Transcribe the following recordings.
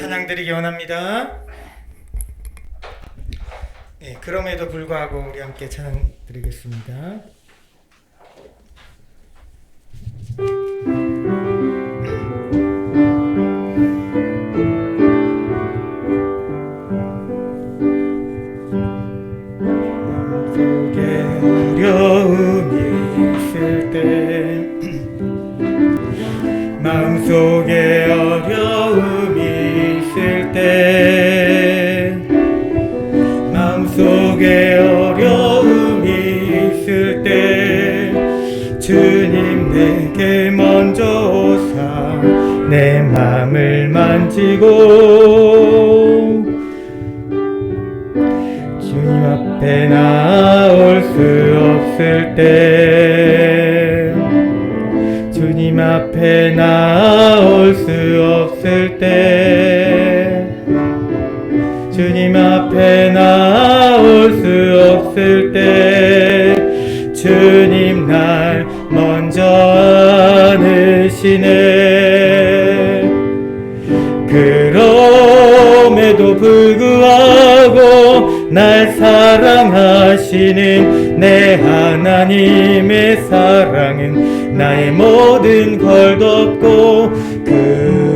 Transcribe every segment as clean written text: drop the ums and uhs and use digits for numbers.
찬양드리기 원합니다. 그럼에도 불구하고 우리 함께 찬양드리겠습니다. 속에 어려움이 있을 때 마음속에 어려움이 있을 때 마음속에 어려움이 있을 때 주님 내게 먼저 오사 내 맘을 만지고 주님 앞에 나올 수 없을 때 주님 앞에 나올 수 없을 때 주님 앞에 나올 수 없을 때 주님 날 먼저 안으시네. 그럼에도 불구하고 날 사랑하시는 내 하나님의 사랑은 나의 모든 걸 덮고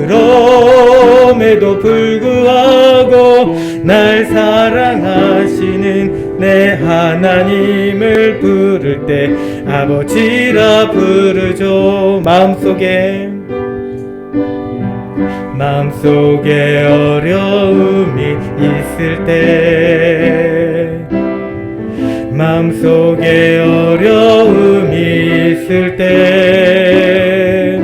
그럼에도 불구하고 날 사랑하시는 내 하나님을 부를 때 아버지라 부르죠. 마음속에 어려움이 있을 때 마음속에 어려움이 있을 때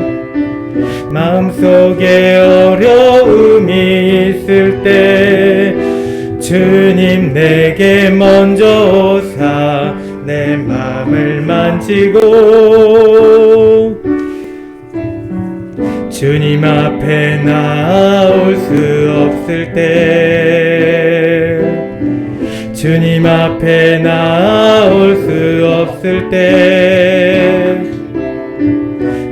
마음속에 어려움이 있을 때 주님 내게 먼저 오사 내 맘을 만지고 주님 앞에 나올 수 없을 때 주님 앞에 나올 수 없을 때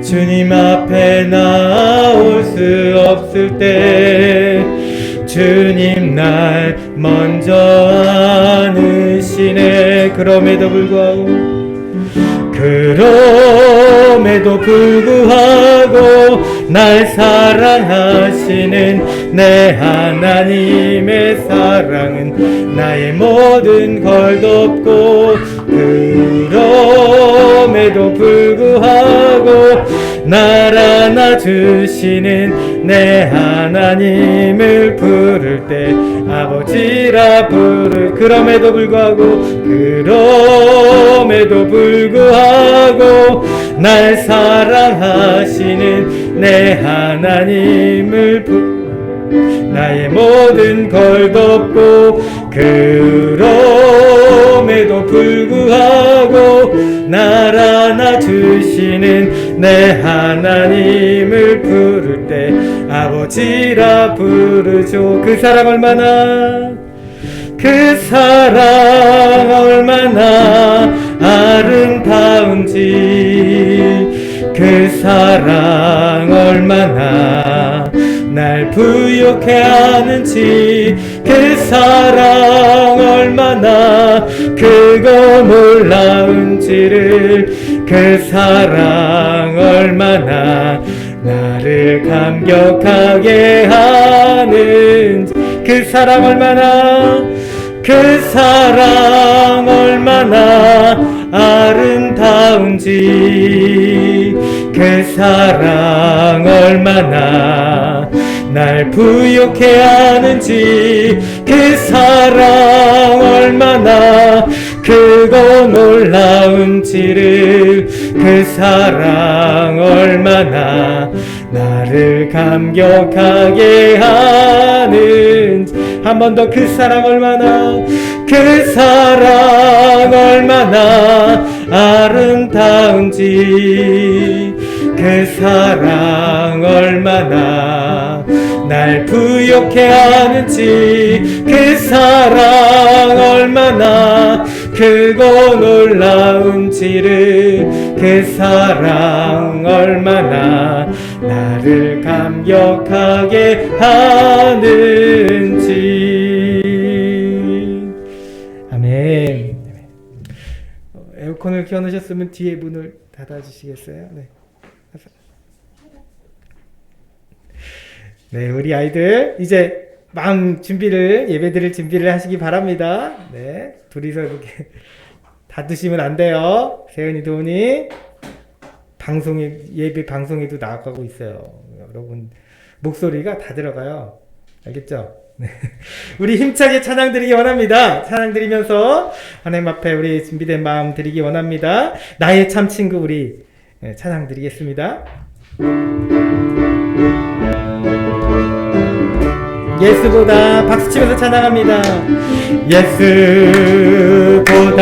주님 앞에 나올 수 없을 때 주님 날 먼저 안으시네. 그럼에도 불구하고 날 사랑하시는 내 하나님의 사랑은 나의 모든 걸 덮고 그럼에도 불구하고 날 안아주시는 내 하나님을 부를 때 아버지라 부를 그럼에도 불구하고 날 사랑하시는 내 하나님을 나의 모든 걸 덮고 그럼에도 불구하고 날 안아주시는 내 하나님을 부를 때 아버지라 부르죠. 그 사랑 얼마나 아름다운지 그 사랑 얼마나 날 부욕해 하는지 그 사랑 얼마나 크고 놀라운지를 그 사랑 얼마나 나를 감격하게 하는지 그 사랑 얼마나 아름다운지 그 사랑 얼마나 날 부욕해 하는지 그 사랑 얼마나 크고 놀라운지를 그 사랑 얼마나 나를 감격하게 하는지 한 번 더 그 사랑 얼마나 아름다운지 그 사랑 얼마나 날 부욕해 하는지 그 사랑 얼마나 크고 놀라운지를 그 사랑 얼마나 나를 감격하게 하는지. 아멘. 에어컨을 켜놓으셨으면 뒤에 문을 닫아주시겠어요? 네. 네, 우리 아이들 이제 마음 준비를, 예배드릴 준비를 하시기 바랍니다. 네, 둘이서 이렇게 닫으시면 안 돼요. 세은이, 도훈이 예배 방송에도 나가고 있어요. 여러분 목소리가 다 들어가요. 알겠죠? 네. 우리 힘차게 찬양 드리기 원합니다. 찬양 드리면서 하나님 앞에 우리 준비된 마음 드리기 원합니다. 나의 참 친구 우리 찬양 드리겠습니다. 예수보다 박수치면서 찬양합니다. 예수보다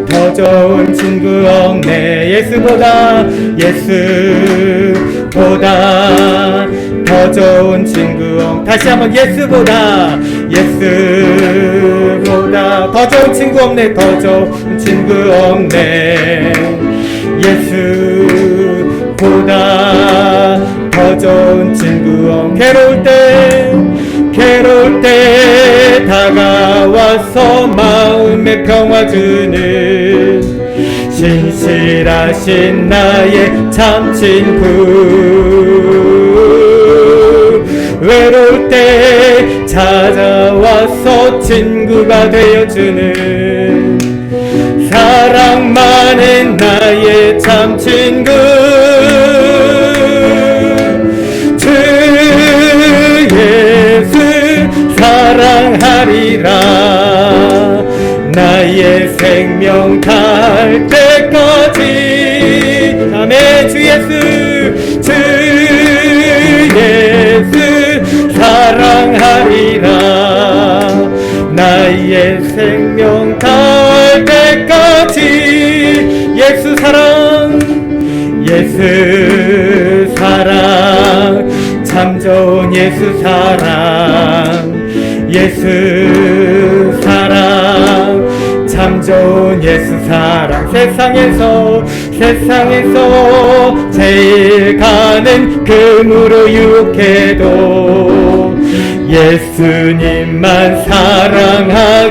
더 좋은 친구 없네. 예수보다 더 좋은 친구 없네. 다시 한번 예수보다 더 좋은 친구 없네. 더 좋은 친구 없네. 예수보다 더 좋은 친구 없네. 괴로울 때 다가와서 마음에 평화 주는 신실하신 나의 참 친구. 외로울 때 찾아와서 친구가 되어주는 사랑 많은 나의 참 친구. 주 예수 사랑하리라. 나의 생명 갈 때까지. 아멘. 주 예수 사랑하리라. 나의 생명 갈 때까지. 예수 사랑 참 좋은 예수 사랑 참 좋은 예수 사랑. 세상에서 제일 가는 금으로 유혹해도 예수님만 사랑하겠네.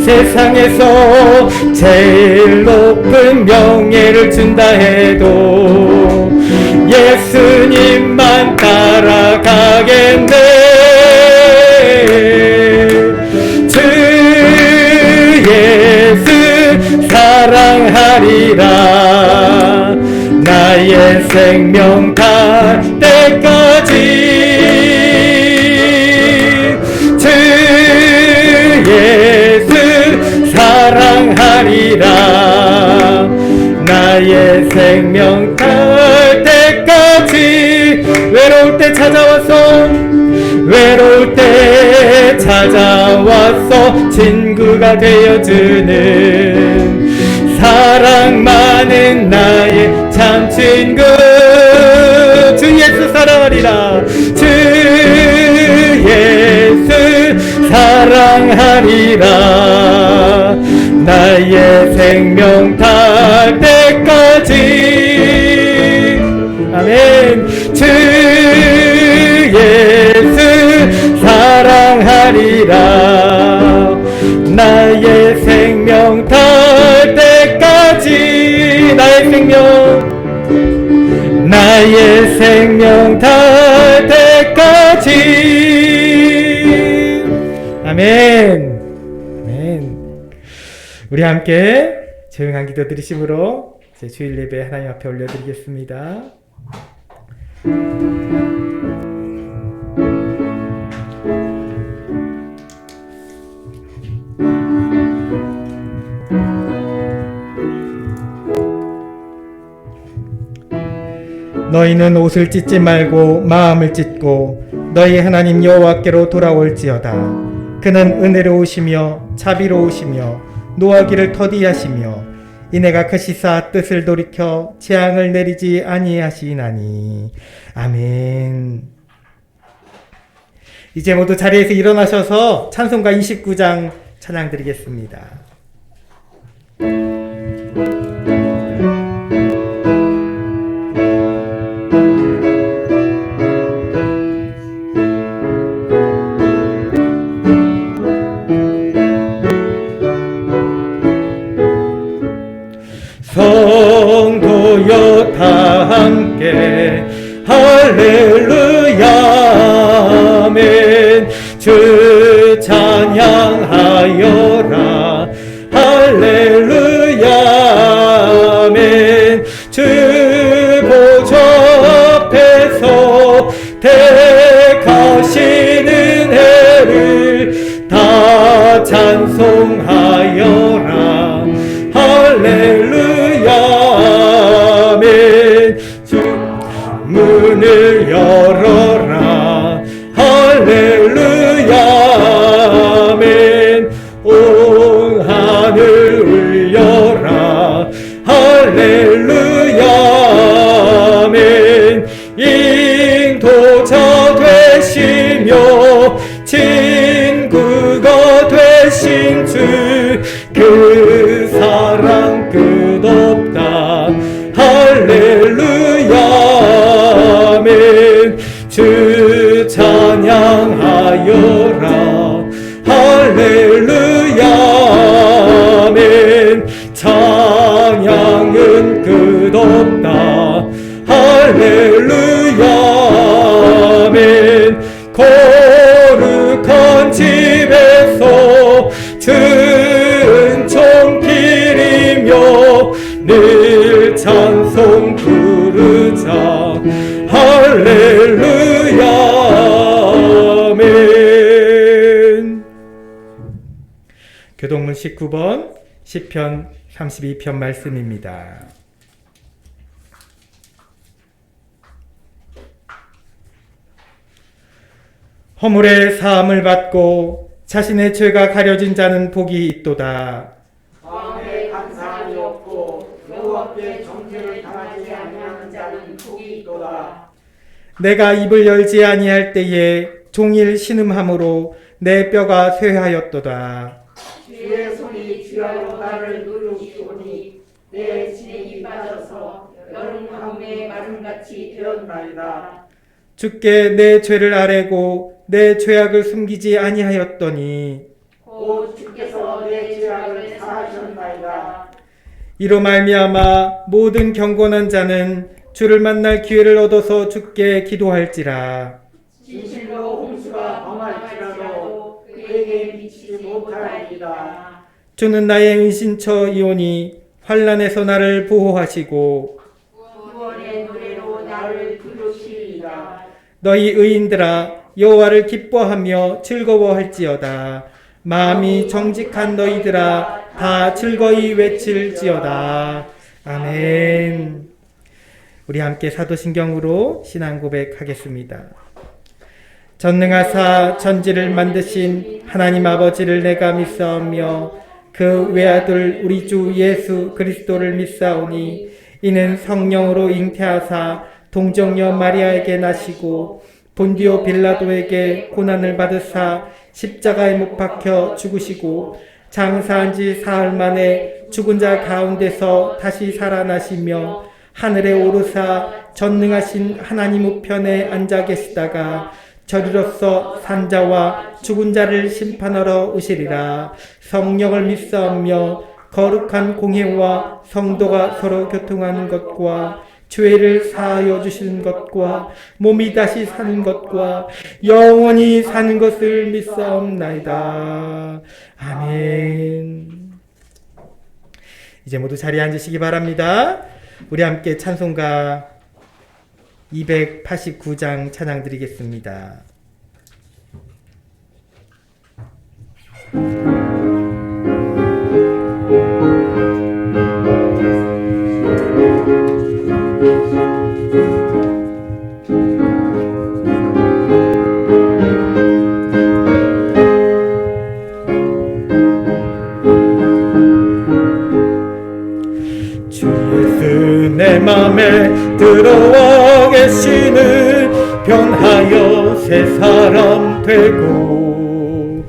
세상에서 제일 높은 명예를 준다 해도 예수님만 따라가겠네. 주 예수 사랑하리라. 나의 생명 갈 때까지. 주 예수 사랑하리라. 나의 생명 갈 때까지. 외로울 때 찾아와서 친구가 되어주는 사랑 많은 나의 참 친구. 주 예수 사랑하리라. 주 예수 사랑하리라. 나의 생명 닿을 때까지. 아멘. 주 예수 사랑하리라. 나의 생명 닿을 때까지. 나의 생명 닿을 때까지. 아멘. 아멘. 우리 함께 조용한 기도 드리심으로 제 주일 예배 하나님 앞에 올려드리겠습니다. 너희는 옷을 찢지 말고 마음을 찢고 너희 하나님 여호와께로 돌아올지어다. 그는 은혜로우시며 자비로우시며 노하기를 더디하시며 이내가 크시사 뜻을 돌이켜 재앙을 내리지 아니하시나니. 아멘. 이제 모두 자리에서 일어나셔서 찬송가 29장 찬양 드리겠습니다. 할렐루야 아멘. 주 찬양하여라 할렐루야 아멘. 주 보좌 앞에서 택하시는 해를 다 찬송하여라 할렐루야 아멘. 주 문을 열어라 할렐루야 아멘. 온 하늘 울려라 할렐루야 아멘. 인도자 되시며 친구가 되신 주 그 사랑 끝없다 할렐루야 아멘. 주 찬양하여라 할렐루야 아멘. 찬양은 끝없다 할렐루야 아멘. 거룩한 집에서 은총 기리며 늘 찬송 부르자 할렐루야 아멘. 교동문 19번 시편 32편 말씀입니다. 허물의 사함을 받고 자신의 죄가 가려진 자는 복이 있도다. 마음에 감사함이 없고 여호와께 정죄를 당하지 아니하는 자는 복이 있도다. 내가 입을 열지 아니할 때에 종일 신음함으로 내 뼈가 쇠하였도다. 주의 손이 주야로 나를 누르시오니 내 진액이 빠져서 여름 가뭄에 마름같이 되었나이다. 주께 내 죄를 아뢰고 내 죄악을 숨기지 아니하였더니 곧 주께서 내 죄악을 사하셨나이다. 이로 말미암아 모든 경건한 자는 주를 만날 기회를 얻어서 주께 기도할지라. 진실로 홍수가 범할지라도 그에게 미치지 못하리이다. 주는 나의 은신처이오니 환난에서 나를 보호하시고 구원의 노래로 나를 부르시리이다. 너희 의인들아 여호와를 기뻐하며 즐거워할지어다. 마음이 정직한 너희들아 다 즐거이 외칠지어다. 아멘. 우리 함께 사도신경으로 신앙 고백하겠습니다. 전능하사 천지를 만드신 하나님 아버지를 내가 믿사오며 그 외아들 우리 주 예수 그리스도를 믿사오니 이는 성령으로 잉태하사 동정녀 마리아에게 나시고 본디오 빌라도에게 고난을 받으사 십자가에 못 박혀 죽으시고 장사한 지 사흘 만에 죽은 자 가운데서 다시 살아나시며 하늘에 오르사 전능하신 하나님 우편에 앉아 계시다가 저리로서 산자와 죽은 자를 심판하러 오시리라. 성령을 믿사오며 거룩한 공회와 성도가 서로 교통하는 것과 죄를 사하여 주시는 것과 몸이 다시 사는 것과 영원히 사는 것을 믿사옵나이다. 아멘. 이제 모두 자리에 앉으시기 바랍니다. 우리 함께 찬송가 289장 찬양 드리겠습니다. 내 맘에 들어와 계시는 변하여 새 사람 되고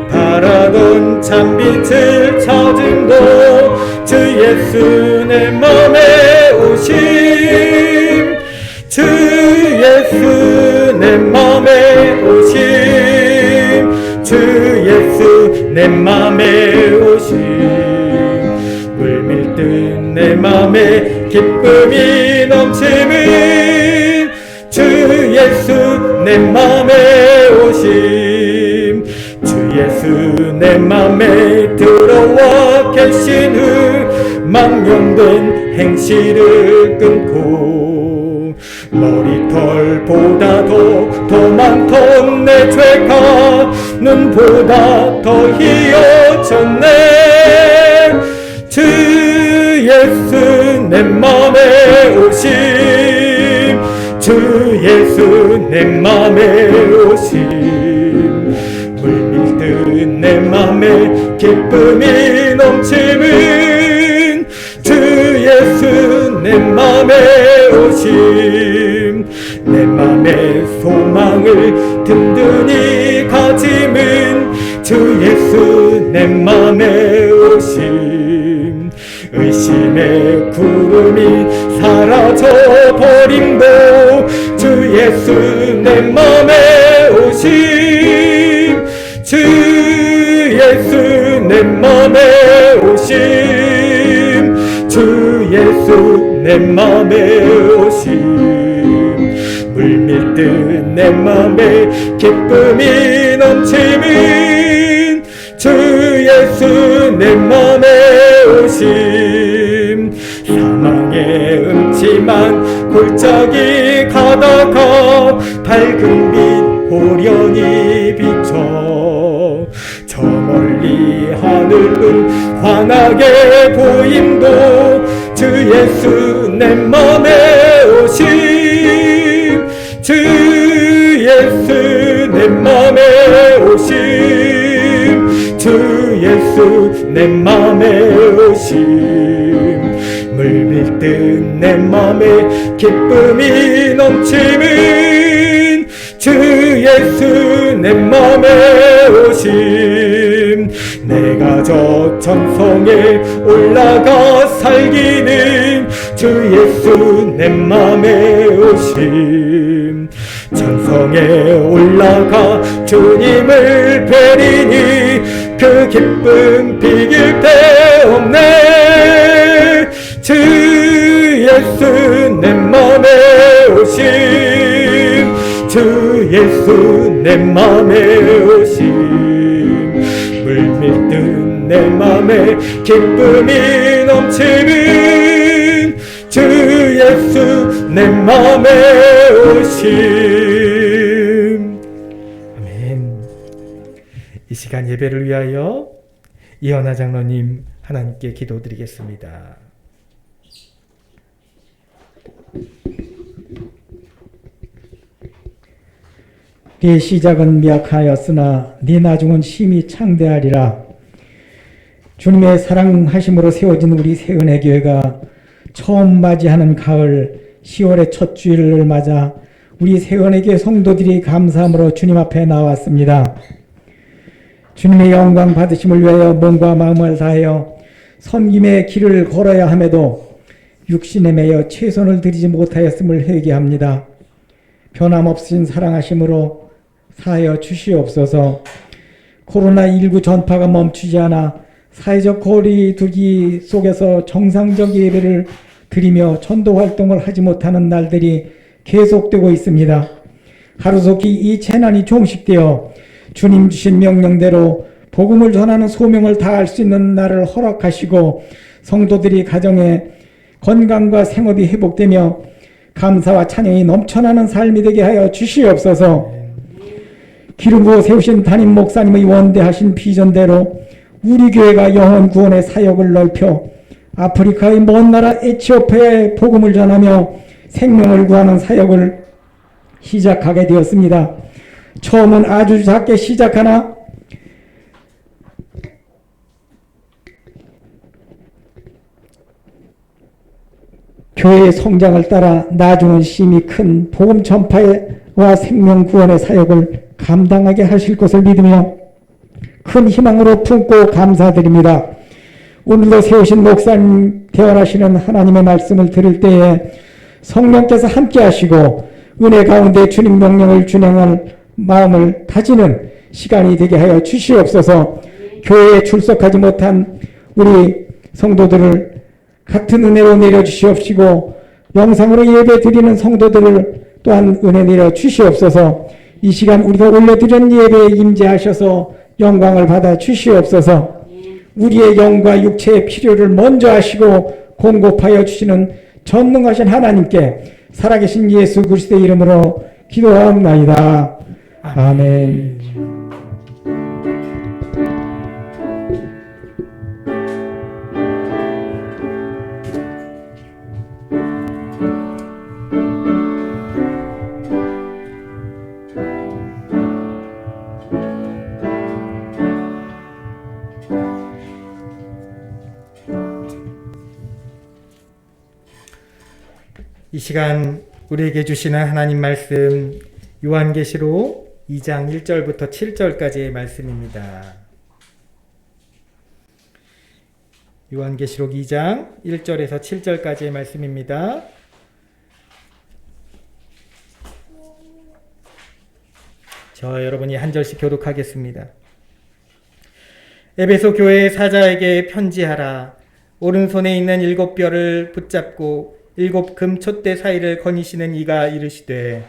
바라던 참빛을 찾음도 주 예수 내 맘에 오심 주 예수 내 맘에 오심 주 예수 내 맘에 오심 물밀듯 내 맘에 기쁨이 넘침을 내 맘에 오심 주 예수 내 맘에 들어와 계신 후 망령된 행실을 끊고 머리털보다도 더 많던 내 죄가 눈보다 더 희어졌네 주 예수 내 맘에 오심 주 예수 내 맘에 오심 물밀듯 내 맘에 기쁨이 넘치는 주 예수 내 맘에 오심 내 맘에 소망을 든든히 가짐은 주 예수 내 맘에 오심 의심의 구름이 사라져 버림도 주 예수 내 맘에 오심 주 예수 내 맘에 오심 주 예수 내 맘에 오심 물밀듯 내 맘에 기쁨이 넘치는 주 예수 내 맘에 오심 사망의 음침한 골짜기 가다가 밝은 빛 호련히 비춰 저 멀리 하늘은 환하게 보임도 주 예수 내 맘에 오심 주 예수 내 맘에 오심 주 예수 내 맘에 오심 물밀듯 내 맘에 기쁨이 넘치는 주 예수 내 맘에 오심 내가 저 천성에 올라가 살기는 주 예수 내 맘에 오심 천성에 올라가 주님을 뵈리니 그 기쁨 비길 데 없네 주 예수 내 맘에 오심 주 예수 내 맘에 오심 물밀듯 내 맘에 기쁨이 넘치는 주 예수 내 맘에 오심 아멘. 이 시간 예배를 위하여 이현아 장로님 하나님께 기도드리겠습니다. 네 시작은 미약하였으나 네 나중은 심히 창대하리라. 주님의 사랑하심으로 세워진 우리 세은의 교회가 처음 맞이하는 가을 10월의 첫 주일을 맞아 우리 세은의 교회 성도들이 감사함으로 주님 앞에 나왔습니다. 주님의 영광 받으심을 위하여 몸과 마음을 다하여 섬김의 길을 걸어야 함에도 육신에 매여 최선을 들이지 못하였음을 회개합니다. 변함없으신 사랑하심으로 사하여 주시옵소서. 코로나19 전파가 멈추지 않아 사회적 거리 두기 속에서 정상적 예배를 드리며 전도 활동을 하지 못하는 날들이 계속되고 있습니다. 하루속히 이 재난이 종식되어 주님 주신 명령대로 복음을 전하는 소명을 다할 수 있는 날을 허락하시고 성도들이 가정에 건강과 생업이 회복되며 감사와 찬양이 넘쳐나는 삶이 되게 하여 주시옵소서. 기름 부어 세우신 담임 목사님의 원대하신 비전대로 우리 교회가 영혼 구원의 사역을 넓혀 아프리카의 먼 나라 에티오피아에 복음을 전하며 생명을 구하는 사역을 시작하게 되었습니다. 처음은 아주 작게 시작하나 교회의 성장을 따라 나중은 심히 큰 복음 전파와 생명 구원의 사역을 감당하게 하실 것을 믿으며 큰 희망으로 품고 감사드립니다. 오늘도 세우신 목사님 대언하시는 하나님의 말씀을 들을 때에 성령께서 함께 하시고 은혜 가운데 주님 명령을 준행할 마음을 다지는 시간이 되게 하여 주시옵소서. 교회에 출석하지 못한 우리 성도들을 같은 은혜로 내려주시옵시고 영상으로 예배 드리는 성도들을 또한 은혜 내려 주시옵소서. 이 시간 우리가 올려드린 예배에 임재하셔서 영광을 받아 주시옵소서. 우리의 영과 육체의 필요를 먼저 하시고 공급하여 주시는 전능하신 하나님께 살아계신 예수 그리스도의 이름으로 기도하옵나이다. 아멘. 이 시간 우리에게 주시는 하나님 말씀 요한계시록 2장 1절부터 7절까지의 말씀입니다. 요한계시록 2장 1절에서 7절까지의 말씀입니다. 저 여러분이 한 절씩 교독하겠습니다. 에베소 교회의 사자에게 편지하라. 오른손에 있는 7뼈를 붙잡고 7 금촛대 사이를 거니시는 이가 이르시되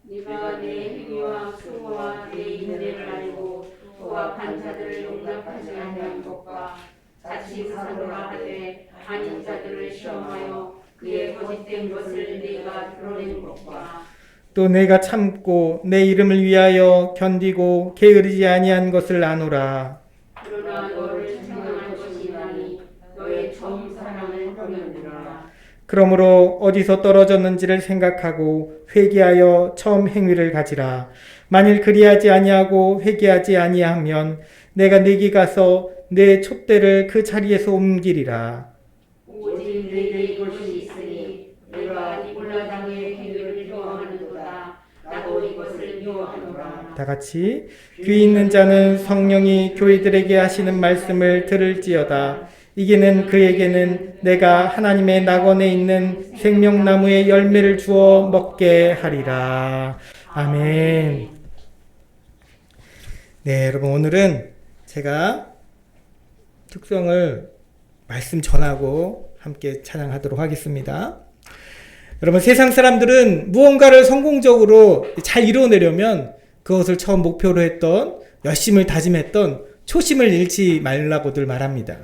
네가 내 행위와 수고와 내 인내를 알고 그와 반자들을 용납하지 아니한 것과 자칫 사도라 하되 아닌 자들을 시험하여 그의 거짓된 것을 네가 드러낸 것과 또 내가 참고 내 이름을 위하여 견디고 게으르지 아니한 것을 아노라. 그러나 너를 책망할 것이나니 너의 처음 사랑을 버렸느니라. 그러므로 어디서 떨어졌는지를 생각하고 회개하여 처음 행위를 가지라. 만일 그리하지 아니하고 회개하지 아니하면 내가 네게 가서 내 촛대를 그 자리에서 옮기리라. 오직 내게 이것이 있으니 내가 니골라당의 행위를 미워하는도다. 나도 이것을 미워하노라. 다 같이 귀 있는 자는 성령이 교회들에게 하시는 말씀을 들을지어다. 이게는 그에게는 내가 하나님의 낙원에 있는 생명나무의 열매를 주어 먹게 하리라. 아멘. 네, 여러분 오늘은 제가 특성을 말씀 전하고 함께 찬양하도록 하겠습니다. 여러분 세상 사람들은 무언가를 성공적으로 잘 이루어내려면 그것을 처음 목표로 했던 열심을 다짐했던 초심을 잃지 말라고들 말합니다.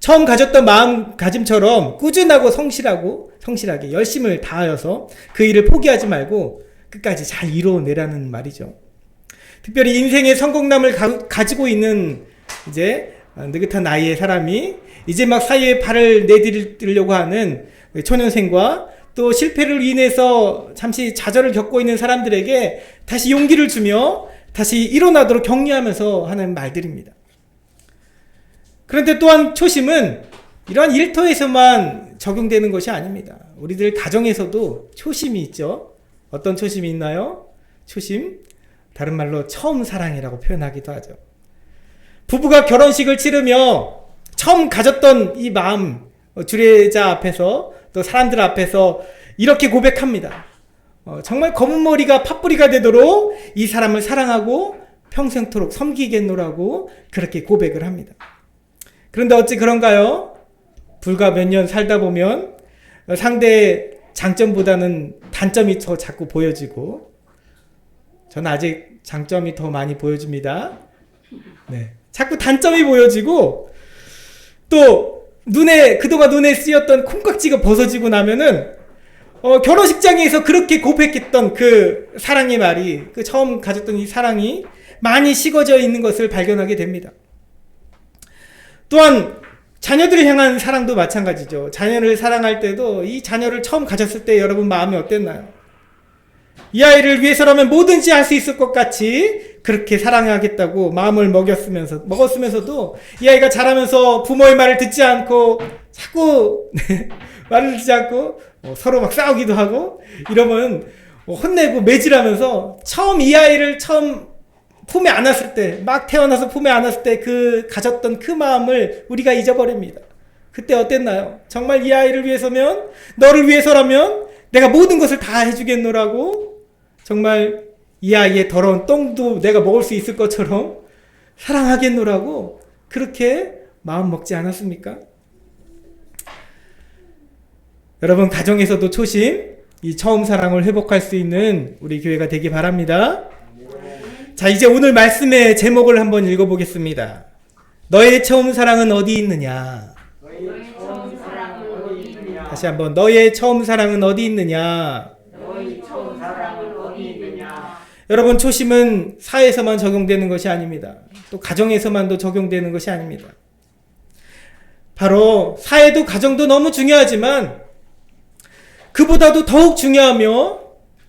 처음 가졌던 마음가짐처럼 꾸준하고 성실하게 열심을 다하여서 그 일을 포기하지 말고 끝까지 잘 이루어내라는 말이죠. 특별히 인생의 성공담을 가지고 있는 이제 느긋한 나이의 사람이 이제 막 사회에 발을 내디디려고 하는 초년생과 또 실패를 인해서 잠시 좌절을 겪고 있는 사람들에게 다시 용기를 주며 다시 일어나도록 격려하면서 하는 말들입니다. 그런데 또한 초심은 이러한 일터에서만 적용되는 것이 아닙니다. 우리들 가정에서도 초심이 있죠. 어떤 초심이 있나요? 초심, 다른 말로 처음 사랑이라고 표현하기도 하죠. 부부가 결혼식을 치르며 처음 가졌던 이 마음, 주례자 앞에서 또 사람들 앞에서 이렇게 고백합니다. 정말 검은 머리가 팥뿌리가 되도록 이 사람을 사랑하고 평생토록 섬기겠노라고 그렇게 고백을 합니다. 그런데 어찌 그런가요? 불과 몇 년 살다 보면 상대의 장점보다는 단점이 더 자꾸 보여지고, 저는 아직 장점이 더 많이 보여집니다. 네. 자꾸 단점이 보여지고, 또 그동안 눈에 쓰였던 콩깍지가 벗어지고 나면은 결혼식장에서 그렇게 고백했던 그 사랑의 말이, 그 처음 가졌던 이 사랑이 많이 식어져 있는 것을 발견하게 됩니다. 또한 자녀들을 향한 사랑도 마찬가지죠. 자녀를 사랑할 때도 이 자녀를 처음 가졌을 때 여러분 마음이 어땠나요? 이 아이를 위해서라면 뭐든지 할 수 있을 것 같이 그렇게 사랑하겠다고 마음을 먹었으면서도 이 아이가 자라면서 부모의 말을 듣지 않고 자꾸 말을 듣지 않고 서로 막 싸우기도 하고 이러면 혼내고 매질하면서 이 아이를 처음 품에 안았을 때, 막 태어나서 품에 안았을 때 그 가졌던 그 마음을 우리가 잊어버립니다. 그때 어땠나요? 정말 이 아이를 위해서면, 너를 위해서라면 내가 모든 것을 다 해주겠노라고, 정말 이 아이의 더러운 똥도 내가 먹을 수 있을 것처럼 사랑하겠노라고 그렇게 마음 먹지 않았습니까? 여러분 가정에서도 초심, 이 처음 사랑을 회복할 수 있는 우리 교회가 되기 바랍니다. 자, 이제 오늘 말씀의 제목을 한번 읽어보겠습니다. 너의 처음 사랑은 어디 있느냐? 너의 처음 사랑은 어디 있느냐? 다시 한번 너의 처음 사랑은 어디 있느냐? 너의 처음 사랑은 어디 있느냐? 여러분, 초심은 사회에서만 적용되는 것이 아닙니다. 또 가정에서만도 적용되는 것이 아닙니다. 바로 사회도 가정도 너무 중요하지만 그보다도 더욱 중요하며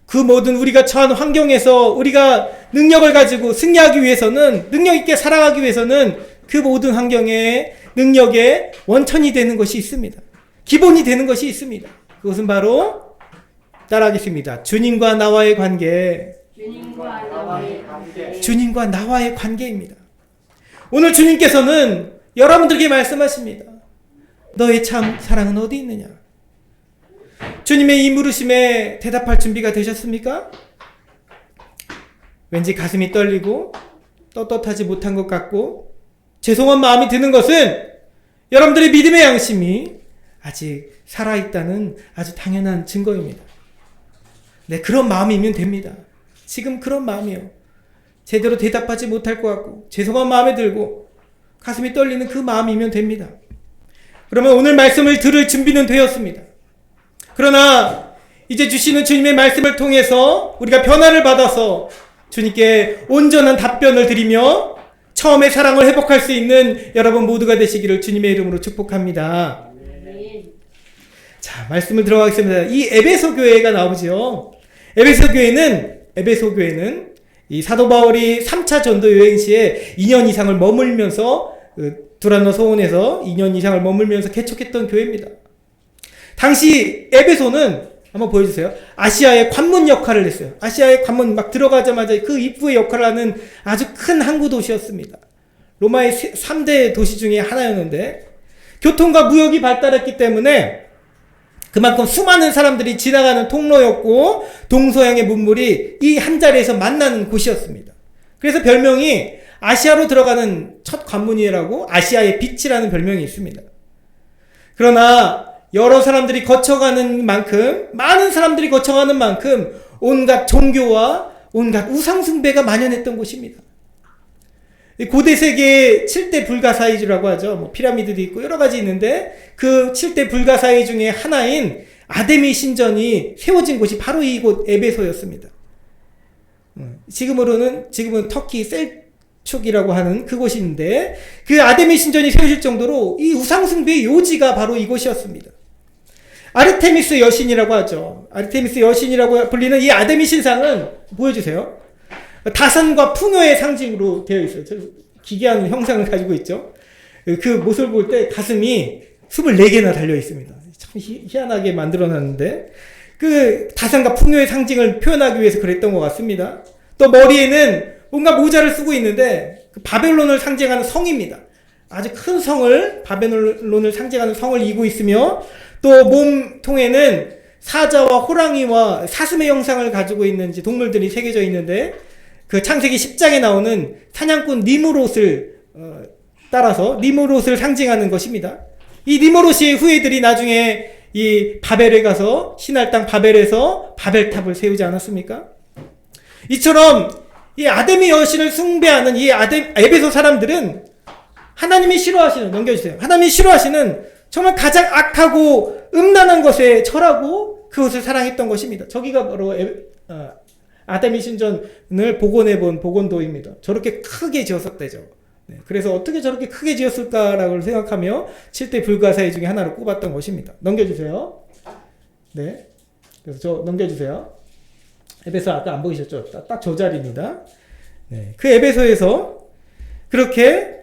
그 모든 우리가 처한 환경에서 우리가 능력을 가지고 승리하기 위해서는, 능력 있게 살아가기 위해서는 그 모든 환경에 능력의 원천이 되는 것이 있습니다. 기본이 되는 것이 있습니다. 그것은 바로 따라하겠습니다. 주님과 나와의 관계. 주님과 나와의 관계. 주님과 나와의 관계입니다. 오늘 주님께서는 여러분들에게 말씀하십니다. 너의 참 사랑은 어디 있느냐? 주님의 이 물으심에 대답할 준비가 되셨습니까? 왠지 가슴이 떨리고 떳떳하지 못한 것 같고 죄송한 마음이 드는 것은 여러분들의 믿음의 양심이 아직 살아있다는 아주 당연한 증거입니다. 네, 그런 마음이면 됩니다. 지금 그런 마음이요. 제대로 대답하지 못할 것 같고 죄송한 마음에 들고 가슴이 떨리는 그 마음이면 됩니다. 그러면 오늘 말씀을 들을 준비는 되었습니다. 그러나 이제 주시는 주님의 말씀을 통해서 우리가 변화를 받아서 주님께 온전한 답변을 드리며 처음의 사랑을 회복할 수 있는 여러분 모두가 되시기를 주님의 이름으로 축복합니다. 자, 말씀을 들어가겠습니다. 이 에베소 교회가 나오죠. 에베소 교회는 이 사도 바울이 3차 전도 여행 시에 2년 이상을 머물면서 두란노 소원에서 2년 이상을 머물면서 개척했던 교회입니다. 당시 에베소는 한번 보여주세요. 아시아의 관문 역할을 했어요. 아시아의 관문 막 들어가자마자 그 입구의 역할을 하는 아주 큰 항구 도시였습니다. 로마의 3대 도시 중에 하나였는데 교통과 무역이 발달했기 때문에 그만큼 수많은 사람들이 지나가는 통로였고 동서양의 문물이 이 한 자리에서 만나는 곳이었습니다. 그래서 별명이 아시아로 들어가는 첫 관문이라고 아시아의 빛이라는 별명이 있습니다. 그러나 여러 사람들이 거쳐가는 만큼, 많은 사람들이 거쳐가는 만큼 온갖 종교와 온갖 우상숭배가 만연했던 곳입니다. 고대 세계의 7대 불가사의주라고 하죠. 뭐 피라미드도 있고 여러 가지 있는데 그 7대 불가사의 중에 하나인 아데미 신전이 세워진 곳이 바로 이곳 에베소였습니다. 지금은 터키 셀축이라고 하는 그곳인데 그 아데미 신전이 세워질 정도로 이 우상숭배의 요지가 바로 이곳이었습니다. 아르테미스 여신이라고 하죠. 아르테미스 여신이라고 불리는 이 아데미 신상은 보여주세요. 다산과 풍요의 상징으로 되어 있어요. 기괴한 형상을 가지고 있죠. 그 모습을 볼 때 가슴이 24개나 달려 있습니다. 참 희한하게 만들어놨는데 그 다산과 풍요의 상징을 표현하기 위해서 그랬던 것 같습니다. 또 머리에는 뭔가 모자를 쓰고 있는데 그 바벨론을 상징하는 성입니다. 아주 큰 성을, 바벨론을 상징하는 성을 이고 있으며 또 몸통에는 사자와 호랑이와 사슴의 형상을 가지고 있는 동물들이 새겨져 있는데 그 창세기 10장에 나오는 사냥꾼 니므롯을 따라서 니므롯을 상징하는 것입니다. 이 니므롯의 후예들이 나중에 이 바벨에 가서 신할 땅 바벨에서 바벨탑을 세우지 않았습니까? 이처럼 이 아데미 여신을 숭배하는 이 에베소 사람들은 하나님이 싫어하시는, 넘겨주세요. 하나님이 싫어하시는 정말 가장 악하고 음란한 것에 절하고 그것을 사랑했던 것입니다. 저기가 바로 아데미 신전을 복원해 본 복원도입니다. 저렇게 크게 지었었대죠. 네, 그래서 어떻게 저렇게 크게 지었을까라고 생각하며 7대 불가사의 중에 하나를 꼽았던 것입니다. 넘겨주세요. 네, 그래서 저 넘겨주세요. 에베소 아까 안 보이셨죠? 딱 저 자리입니다. 네, 그 에베소에서 그렇게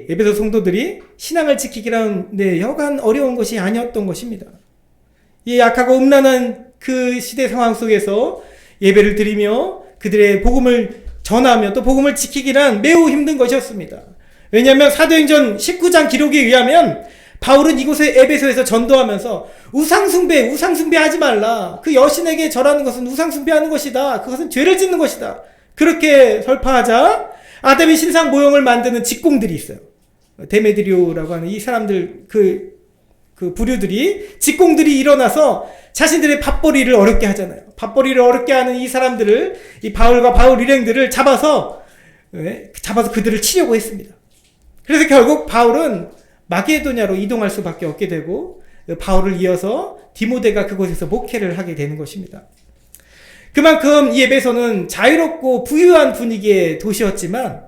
에베소 성도들이 신앙을 지키기란 여간 어려운 것이 아니었던 것입니다. 이 약하고 음란한 그 시대 상황 속에서 예배를 드리며 그들의 복음을 전하며 또 복음을 지키기란 매우 힘든 것이었습니다. 왜냐하면 사도행전 19장 기록에 의하면 바울은 이곳에 에베소에서 전도하면서 우상숭배하지 말라. 그 여신에게 절하는 것은 우상숭배하는 것이다. 그것은 죄를 짓는 것이다. 그렇게 설파하자 아데미 신상 모형을 만드는 직공들이 있어요. 데메드리오라고 하는 이 사람들 그 그 부류들이 직공들이 일어나서 자신들의 밥벌이를 어렵게 하잖아요. 밥벌이를 어렵게 하는 이 사람들을, 이 바울과 바울 일행들을 잡아서 그들을 치려고 했습니다. 그래서 결국 바울은 마게도냐로 이동할 수밖에 없게 되고 바울을 이어서 디모데가 그곳에서 목회를 하게 되는 것입니다. 그만큼 이 에베소는 자유롭고 부유한 분위기의 도시였지만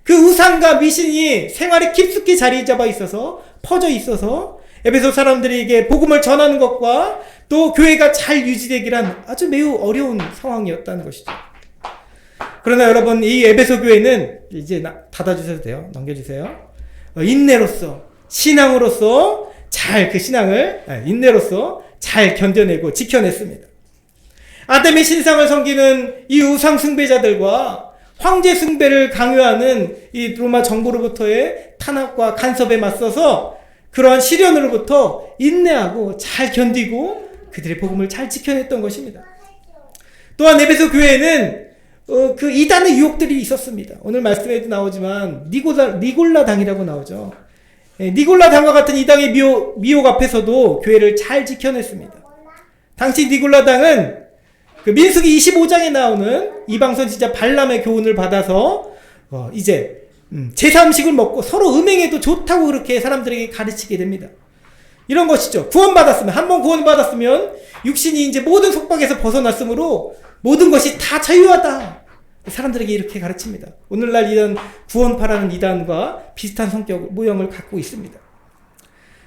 그 우상과 미신이 생활에 깊숙이 자리 잡아 있어서 퍼져 있어서 에베소 사람들에게 복음을 전하는 것과 또 교회가 잘 유지되기란 아주 매우 어려운 상황이었다는 것이죠. 그러나 여러분, 이 에베소 교회는 이제 닫아주셔도 돼요. 넘겨주세요. 인내로서, 신앙으로서 잘 그 신앙을 인내로서 잘 견뎌내고 지켜냈습니다. 아담의 신상을 섬기는 이 우상 숭배자들과 황제 숭배를 강요하는 이 로마 정부로부터의 탄압과 간섭에 맞서서 그러한 시련으로부터 인내하고 잘 견디고 그들의 복음을 잘 지켜냈던 것입니다. 또한 에베소 교회에는 그 이단의 유혹들이 있었습니다. 오늘 말씀에도 나오지만 니골라 당이라고 나오죠. 니골라 당과 같은 이당의 미혹 앞에서도 교회를 잘 지켜냈습니다. 당시 니골라 당은 그 민수기 25장에 나오는 이방 선지자 발람의 교훈을 받아서 이제 제사 음식을 먹고 서로 음행해도 좋다고 그렇게 사람들에게 가르치게 됩니다. 이런 것이죠. 구원받았으면, 한번 구원받았으면 육신이 이제 모든 속박에서 벗어났으므로 모든 것이 다 자유하다. 사람들에게 이렇게 가르칩니다. 오늘날 이런 구원파라는 이단과 비슷한 성격, 모형을 갖고 있습니다.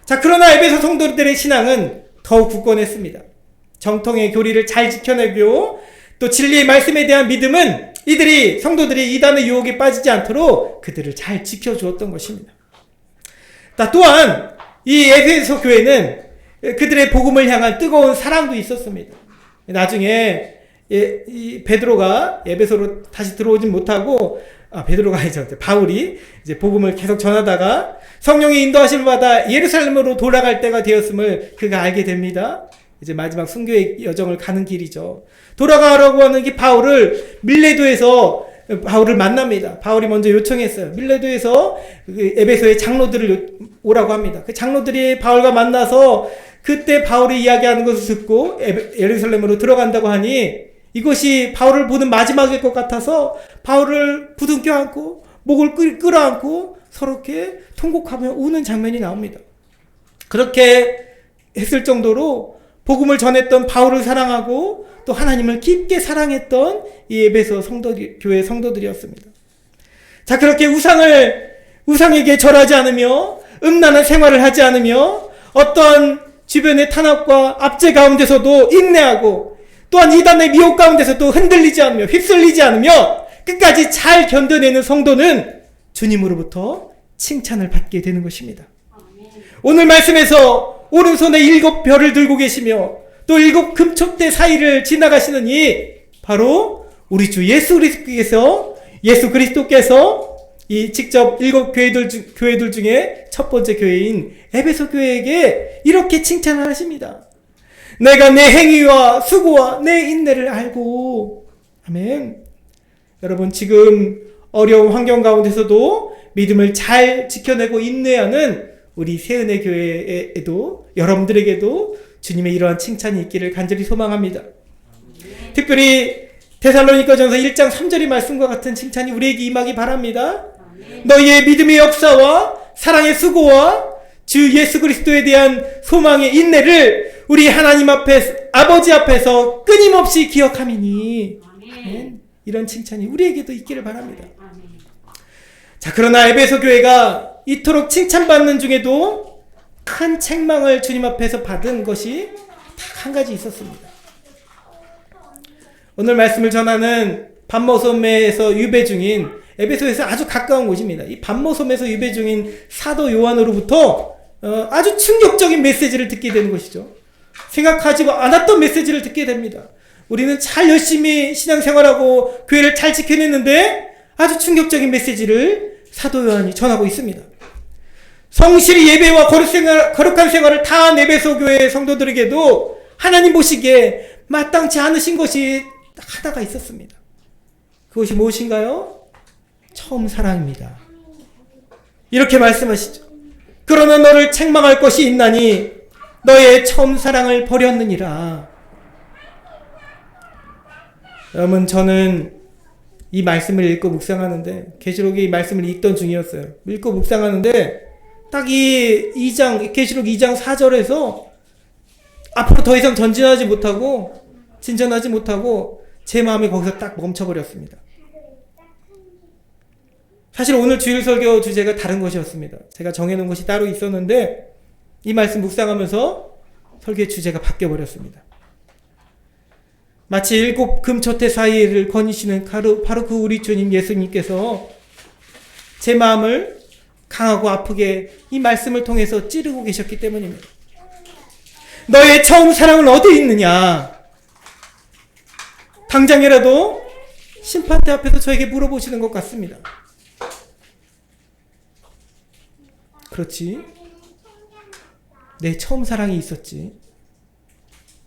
자, 그러나 에베소 성도들의 신앙은 더욱 굳건했습니다. 정통의 교리를 잘 지켜내고 또 진리의 말씀에 대한 믿음은 이들이, 성도들이 이단의 유혹에 빠지지 않도록 그들을 잘 지켜주었던 것입니다. 또한 이 에베소 교회는 그들의 복음을 향한 뜨거운 사랑도 있었습니다. 나중에 이 베드로가 에베소로 다시 들어오진 못하고, 베드로가 아니죠. 바울이 이제 복음을 계속 전하다가 성령의 인도하심을 받아 예루살렘으로 돌아갈 때가 되었음을 그가 알게 됩니다. 이제 마지막 순교의 여정을 가는 길이죠. 돌아가라고 하는 게 바울을 밀레도에서 바울을 만납니다. 바울이 먼저 요청했어요. 밀레도에서 에베소의 장로들을 오라고 합니다. 그 장로들이 바울과 만나서 그때 바울이 이야기하는 것을 듣고 예루살렘으로 들어간다고 하니 이것이 바울을 보는 마지막일 것 같아서 바울을 부둥켜 안고 목을 끌어안고 서로게 통곡하며 우는 장면이 나옵니다. 그렇게 했을 정도로 복음을 전했던 바울을 사랑하고 또 하나님을 깊게 사랑했던 이 에베소 교회 성도들이었습니다. 자, 그렇게 우상에게 절하지 않으며 음란한 생활을 하지 않으며 어떤 주변의 탄압과 압제 가운데서도 인내하고 또한 이단의 미혹 가운데서도 흔들리지 않으며 휩쓸리지 않으며 끝까지 잘 견뎌내는 성도는 주님으로부터 칭찬을 받게 되는 것입니다. 오늘 말씀에서 오른손에 7별을 들고 계시며 또 7 금촉대 사이를 지나가시는 이 바로 우리 주 예수 그리스도께서 이 직접 7 교회들 중에 첫 번째 교회인 에베소 교회에게 이렇게 칭찬을 하십니다. 내가 내 행위와 수고와 내 인내를 알고. 아멘. 여러분, 지금 어려운 환경 가운데서도 믿음을 잘 지켜내고 인내하는 우리 새은혜 교회에도, 여러분들에게도 주님의 이러한 칭찬이 있기를 간절히 소망합니다. 특별히 데살로니가전서 1장 3절의 말씀과 같은 칭찬이 우리에게 임하기 바랍니다. 너희의 믿음의 역사와 사랑의 수고와 주 예수 그리스도에 대한 소망의 인내를 우리 하나님 앞에, 아버지 앞에서 끊임없이 기억하미니. 아멘. 이런 칭찬이 우리에게도 있기를 바랍니다. 자, 그러나 에베소 교회가 이토록 칭찬받는 중에도 큰 책망을 주님 앞에서 받은 것이 딱 한 가지 있었습니다. 오늘 말씀을 전하는 반모섬에서 유배 중인, 에베소에서 아주 가까운 곳입니다. 이 반모섬에서 유배 중인 사도 요한으로부터 아주 충격적인 메시지를 듣게 되는 것이죠. 생각하지 않았던 메시지를 듣게 됩니다. 우리는 잘 열심히 신앙생활하고 교회를 잘 지켜냈는데 아주 충격적인 메시지를 사도 요한이 전하고 있습니다. 성실히 예배와 거룩한 생활을 다한 에베소 교회 성도들에게도 하나님 보시기에 마땅치 않으신 것이 하나가 있었습니다. 그것이 무엇인가요? 처음 사랑입니다. 이렇게 말씀하시죠. 그러나 너를 책망할 것이 있나니 너의 처음 사랑을 버렸느니라. 여러분, 저는 이 말씀을 읽고 묵상하는데, 계시록에 이 말씀을 읽던 중이었어요. 읽고 묵상하는데 딱 이 2장, 계시록 2장 4절에서 앞으로 더 이상 전진하지 못하고 진전하지 못하고 제 마음이 거기서 딱 멈춰버렸습니다. 사실 오늘 주일 설교 주제가 다른 것이었습니다. 제가 정해놓은 것이 따로 있었는데 이 말씀 묵상하면서 설교의 주제가 바뀌어버렸습니다. 마치 7 금초대 사이를 거니시는 바로 그 우리 주님 예수님께서 제 마음을 강하고 아프게 이 말씀을 통해서 찌르고 계셨기 때문입니다. 너의 처음 사랑은 어디 있느냐? 당장이라도 심판대 앞에서 저에게 물어보시는 것 같습니다. 그렇지. 내 처음 사랑이 있었지.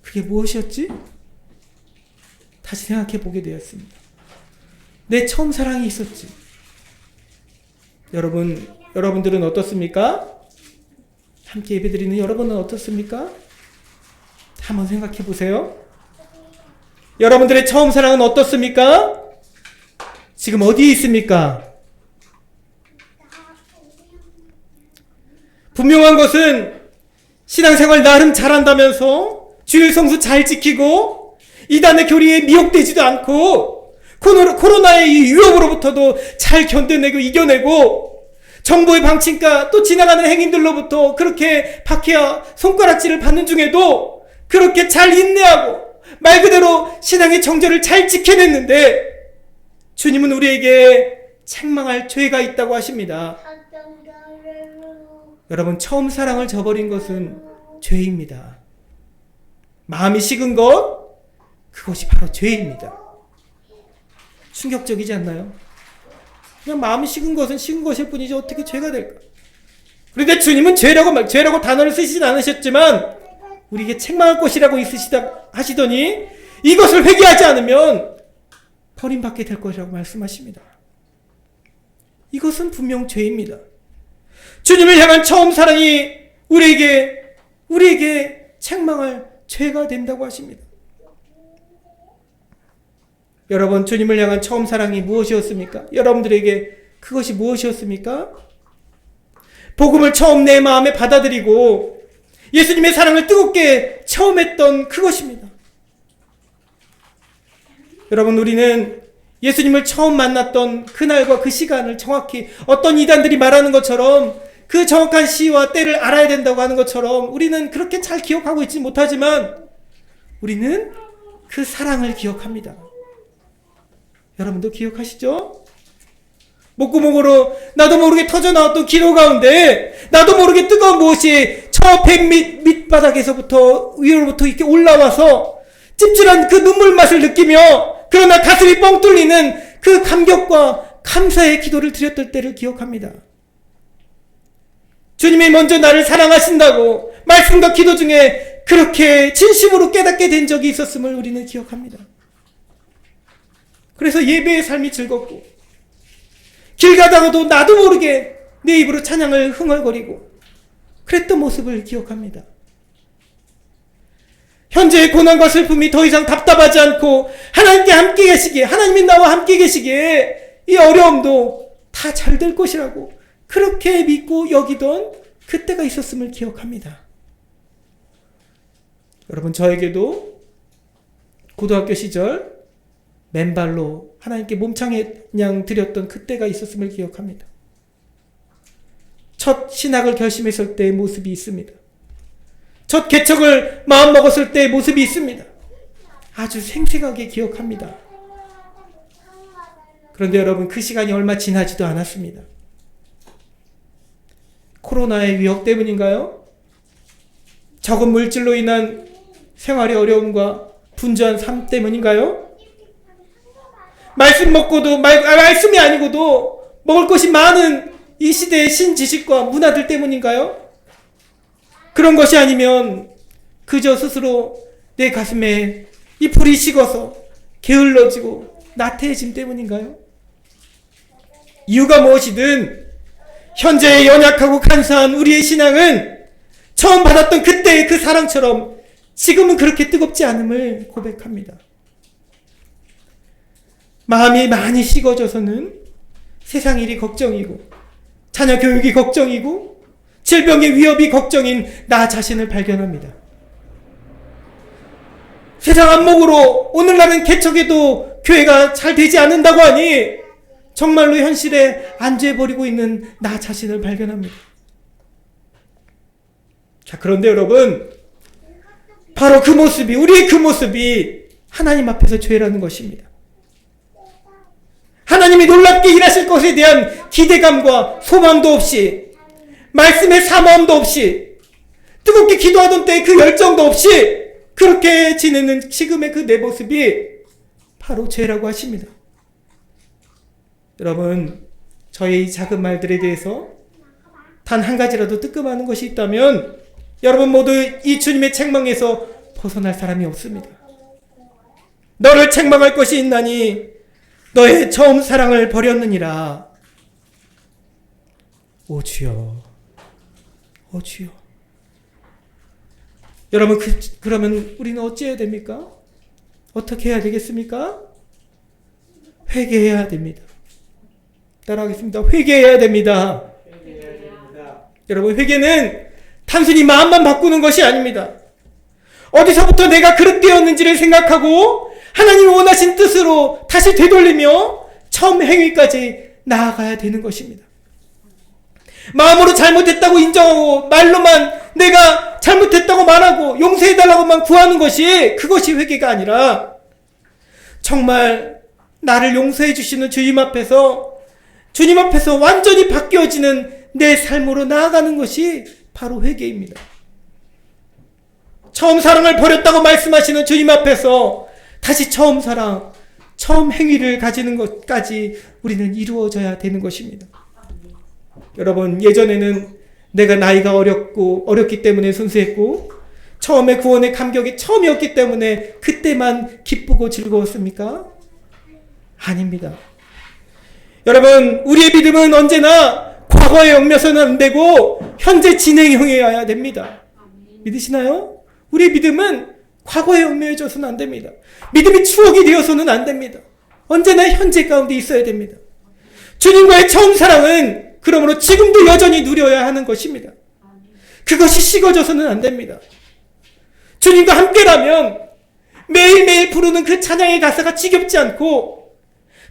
그게 무엇이었지? 다시 생각해 보게 되었습니다. 내 처음 사랑이 있었지. 여러분들은 어떻습니까? 함께 예배드리는 여러분은 어떻습니까? 한번 생각해 보세요. 여러분들의 처음 사랑은 어떻습니까? 지금 어디에 있습니까? 분명한 것은 신앙생활 나름 잘한다면서 주일 성수 잘 지키고 이단의 교리에 미혹되지도 않고 코로나의 이 위협으로부터도 잘 견뎌내고 이겨내고 정부의 방침과 또 지나가는 행인들로부터 그렇게 박해와 손가락질을 받는 중에도 그렇게 잘 인내하고 말 그대로 신앙의 정절을 잘 지켜냈는데 주님은 우리에게 책망할 죄가 있다고 하십니다. 여러분, 처음 사랑을 저버린 것은 죄입니다. 마음이 식은 것, 그것이 바로 죄입니다. 충격적이지 않나요? 그냥 마음이 식은 것은 식은 것일 뿐이지 어떻게 죄가 될까? 그런데 주님은 죄라고 단어를 쓰시진 않으셨지만 우리에게 책망할 것이라고 하시더니 이것을 회개하지 않으면 버림받게 될 것이라고 말씀하십니다. 이것은 분명 죄입니다. 주님을 향한 처음 사랑이 우리에게 책망할 죄가 된다고 하십니다. 여러분, 주님을 향한 처음 사랑이 무엇이었습니까? 여러분들에게 그것이 무엇이었습니까? 복음을 처음 내 마음에 받아들이고 예수님의 사랑을 뜨겁게 체험했던 그것입니다. 여러분, 우리는 예수님을 처음 만났던 그날과 그 시간을 정확히 어떤 이단들이 말하는 것처럼 그 정확한 시와 때를 알아야 된다고 하는 것처럼 우리는 그렇게 잘 기억하고 있지 못하지만 우리는 그 사랑을 기억합니다. 여러분도 기억하시죠? 목구멍으로 나도 모르게 터져나왔던 기도 가운데 나도 모르게 뜨거운 무엇이 저 배 밑바닥에서부터 위로부터 이렇게 올라와서 찝찝한 그 눈물 맛을 느끼며 그러나 가슴이 뻥 뚫리는 그 감격과 감사의 기도를 드렸던 때를 기억합니다. 주님이 먼저 나를 사랑하신다고 말씀과 기도 중에 그렇게 진심으로 깨닫게 된 적이 있었음을 우리는 기억합니다. 그래서 예배의 삶이 즐겁고 길 가다가도 나도 모르게 내 입으로 찬양을 흥얼거리고 그랬던 모습을 기억합니다. 현재의 고난과 슬픔이 더 이상 답답하지 않고 하나님께 함께 계시기에, 하나님이 나와 함께 계시기에 이 어려움도 다 잘 될 것이라고 그렇게 믿고 여기던 그때가 있었음을 기억합니다. 여러분, 저에게도 고등학교 시절 맨발로 하나님께 몸창양 드렸던 그때가 있었음을 기억합니다. 첫 신학을 결심했을 때의 모습이 있습니다. 첫 개척을 마음먹었을 때의 모습이 있습니다. 아주 생생하게 기억합니다. 그런데 여러분, 그 시간이 얼마 지나지도 않았습니다. 코로나의 위협 때문인가요? 적은 물질로 인한 생활의 어려움과 분주한 삶 때문인가요? 말씀 먹고도 말씀이 아니고도 먹을 것이 많은 이 시대의 신지식과 문화들 때문인가요? 그런 것이 아니면 그저 스스로 내 가슴에 이 불이 식어서 게을러지고 나태해짐 때문인가요? 이유가 무엇이든 현재의 연약하고 간사한 우리의 신앙은 처음 받았던 그때의 그 사랑처럼 지금은 그렇게 뜨겁지 않음을 고백합니다. 마음이 많이 식어져서는 세상 일이 걱정이고 자녀 교육이 걱정이고 질병의 위협이 걱정인 나 자신을 발견합니다. 세상 안목으로 오늘날은 개척해도 교회가 잘 되지 않는다고 하니 정말로 현실에 안주해버리고 있는 나 자신을 발견합니다. 자, 그런데 여러분, 바로 그 모습이, 우리의 그 모습이 하나님 앞에서 죄라는 것입니다. 하나님이 놀랍게 일하실 것에 대한 기대감과 소망도 없이, 말씀의 사모함도 없이, 뜨겁게 기도하던 때의 그 열정도 없이 그렇게 지내는 지금의 그 내 모습이 바로 죄라고 하십니다. 여러분, 저의 작은 말들에 대해서 단 한 가지라도 뜨끔하는 것이 있다면 여러분 모두 이 주님의 책망에서 벗어날 사람이 없습니다. 너를 책망할 것이 있나니 너의 처음 사랑을 버렸느니라. 오 주여, 오 주여. 여러분, 그러면 우리는 어찌해야 됩니까? 어떻게 해야 되겠습니까? 회개해야 됩니다. 따라하겠습니다. 회개해야 됩니다. 여러분, 회개는 단순히 마음만 바꾸는 것이 아닙니다. 어디서부터 내가 그릇되었는지를 생각하고 하나님이 원하신 뜻으로 다시 되돌리며 처음 행위까지 나아가야 되는 것입니다. 마음으로 잘못했다고 인정하고 말로만 내가 잘못했다고 말하고 용서해달라고만 구하는 것이 그것이 회개가 아니라 정말 나를 용서해 주시는 주님 앞에서 완전히 바뀌어지는 내 삶으로 나아가는 것이 바로 회개입니다. 처음 사랑을 버렸다고 말씀하시는 주님 앞에서 다시 처음 사랑, 처음 행위를 가지는 것까지 우리는 이루어져야 되는 것입니다. 여러분, 예전에는 내가 나이가 어렸기 때문에 순수했고 처음에 구원의 감격이 처음이었기 때문에 그때만 기쁘고 즐거웠습니까? 아닙니다. 여러분, 우리의 믿음은 언제나 과거에 얽매서는 안 되고 현재 진행형이어야 됩니다. 믿으시나요? 우리의 믿음은 과거에 얽매여져서는 안 됩니다. 믿음이 추억이 되어서는 안 됩니다. 언제나 현재 가운데 있어야 됩니다. 주님과의 처음 사랑은 그러므로 지금도 여전히 누려야 하는 것입니다. 그것이 식어져서는 안 됩니다. 주님과 함께라면 매일매일 부르는 그 찬양의 가사가 지겹지 않고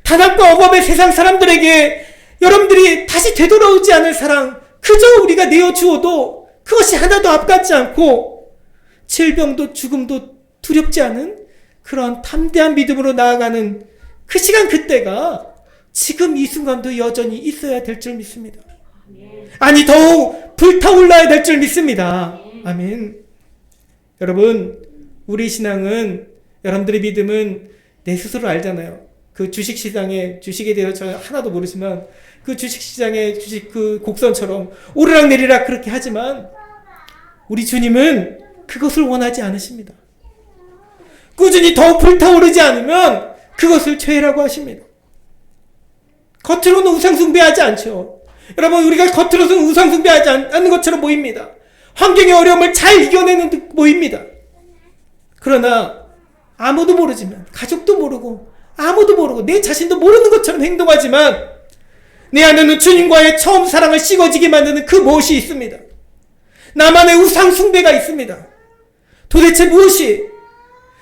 단합과 억압의 세상 사람들에게 여러분들이 다시 되돌아오지 않을 사랑 그저 우리가 내어주어도 그것이 하나도 앞같지 않고 질병도 죽음도 두렵지 않은 그런 담대한 믿음으로 나아가는 그 시간 그때가 지금 이 순간도 여전히 있어야 될 줄 믿습니다. 아니, 더욱 불타올라야 될 줄 믿습니다. 아멘. 여러분, 우리 신앙은, 여러분들의 믿음은 내 스스로 알잖아요. 그 주식시장에, 주식에 대해서 저 하나도 모르지만 그 주식시장의 주식 그 곡선처럼 오르락 내리락 그렇게 하지만 우리 주님은 그것을 원하지 않으십니다. 꾸준히 더욱 불타오르지 않으면 그것을 죄라고 하십니다. 겉으로는 우상숭배하지 않죠. 여러분, 우리가 겉으로는 우상숭배하지 않는 것처럼 보입니다. 환경의 어려움을 잘 이겨내는 듯 보입니다. 그러나 아무도 모르지만, 가족도 모르고 아무도 모르고 내 자신도 모르는 것처럼 행동하지만 내 안에는 주님과의 처음 사랑을 식어지게 만드는 그 무엇이 있습니다. 나만의 우상숭배가 있습니다. 도대체 무엇이,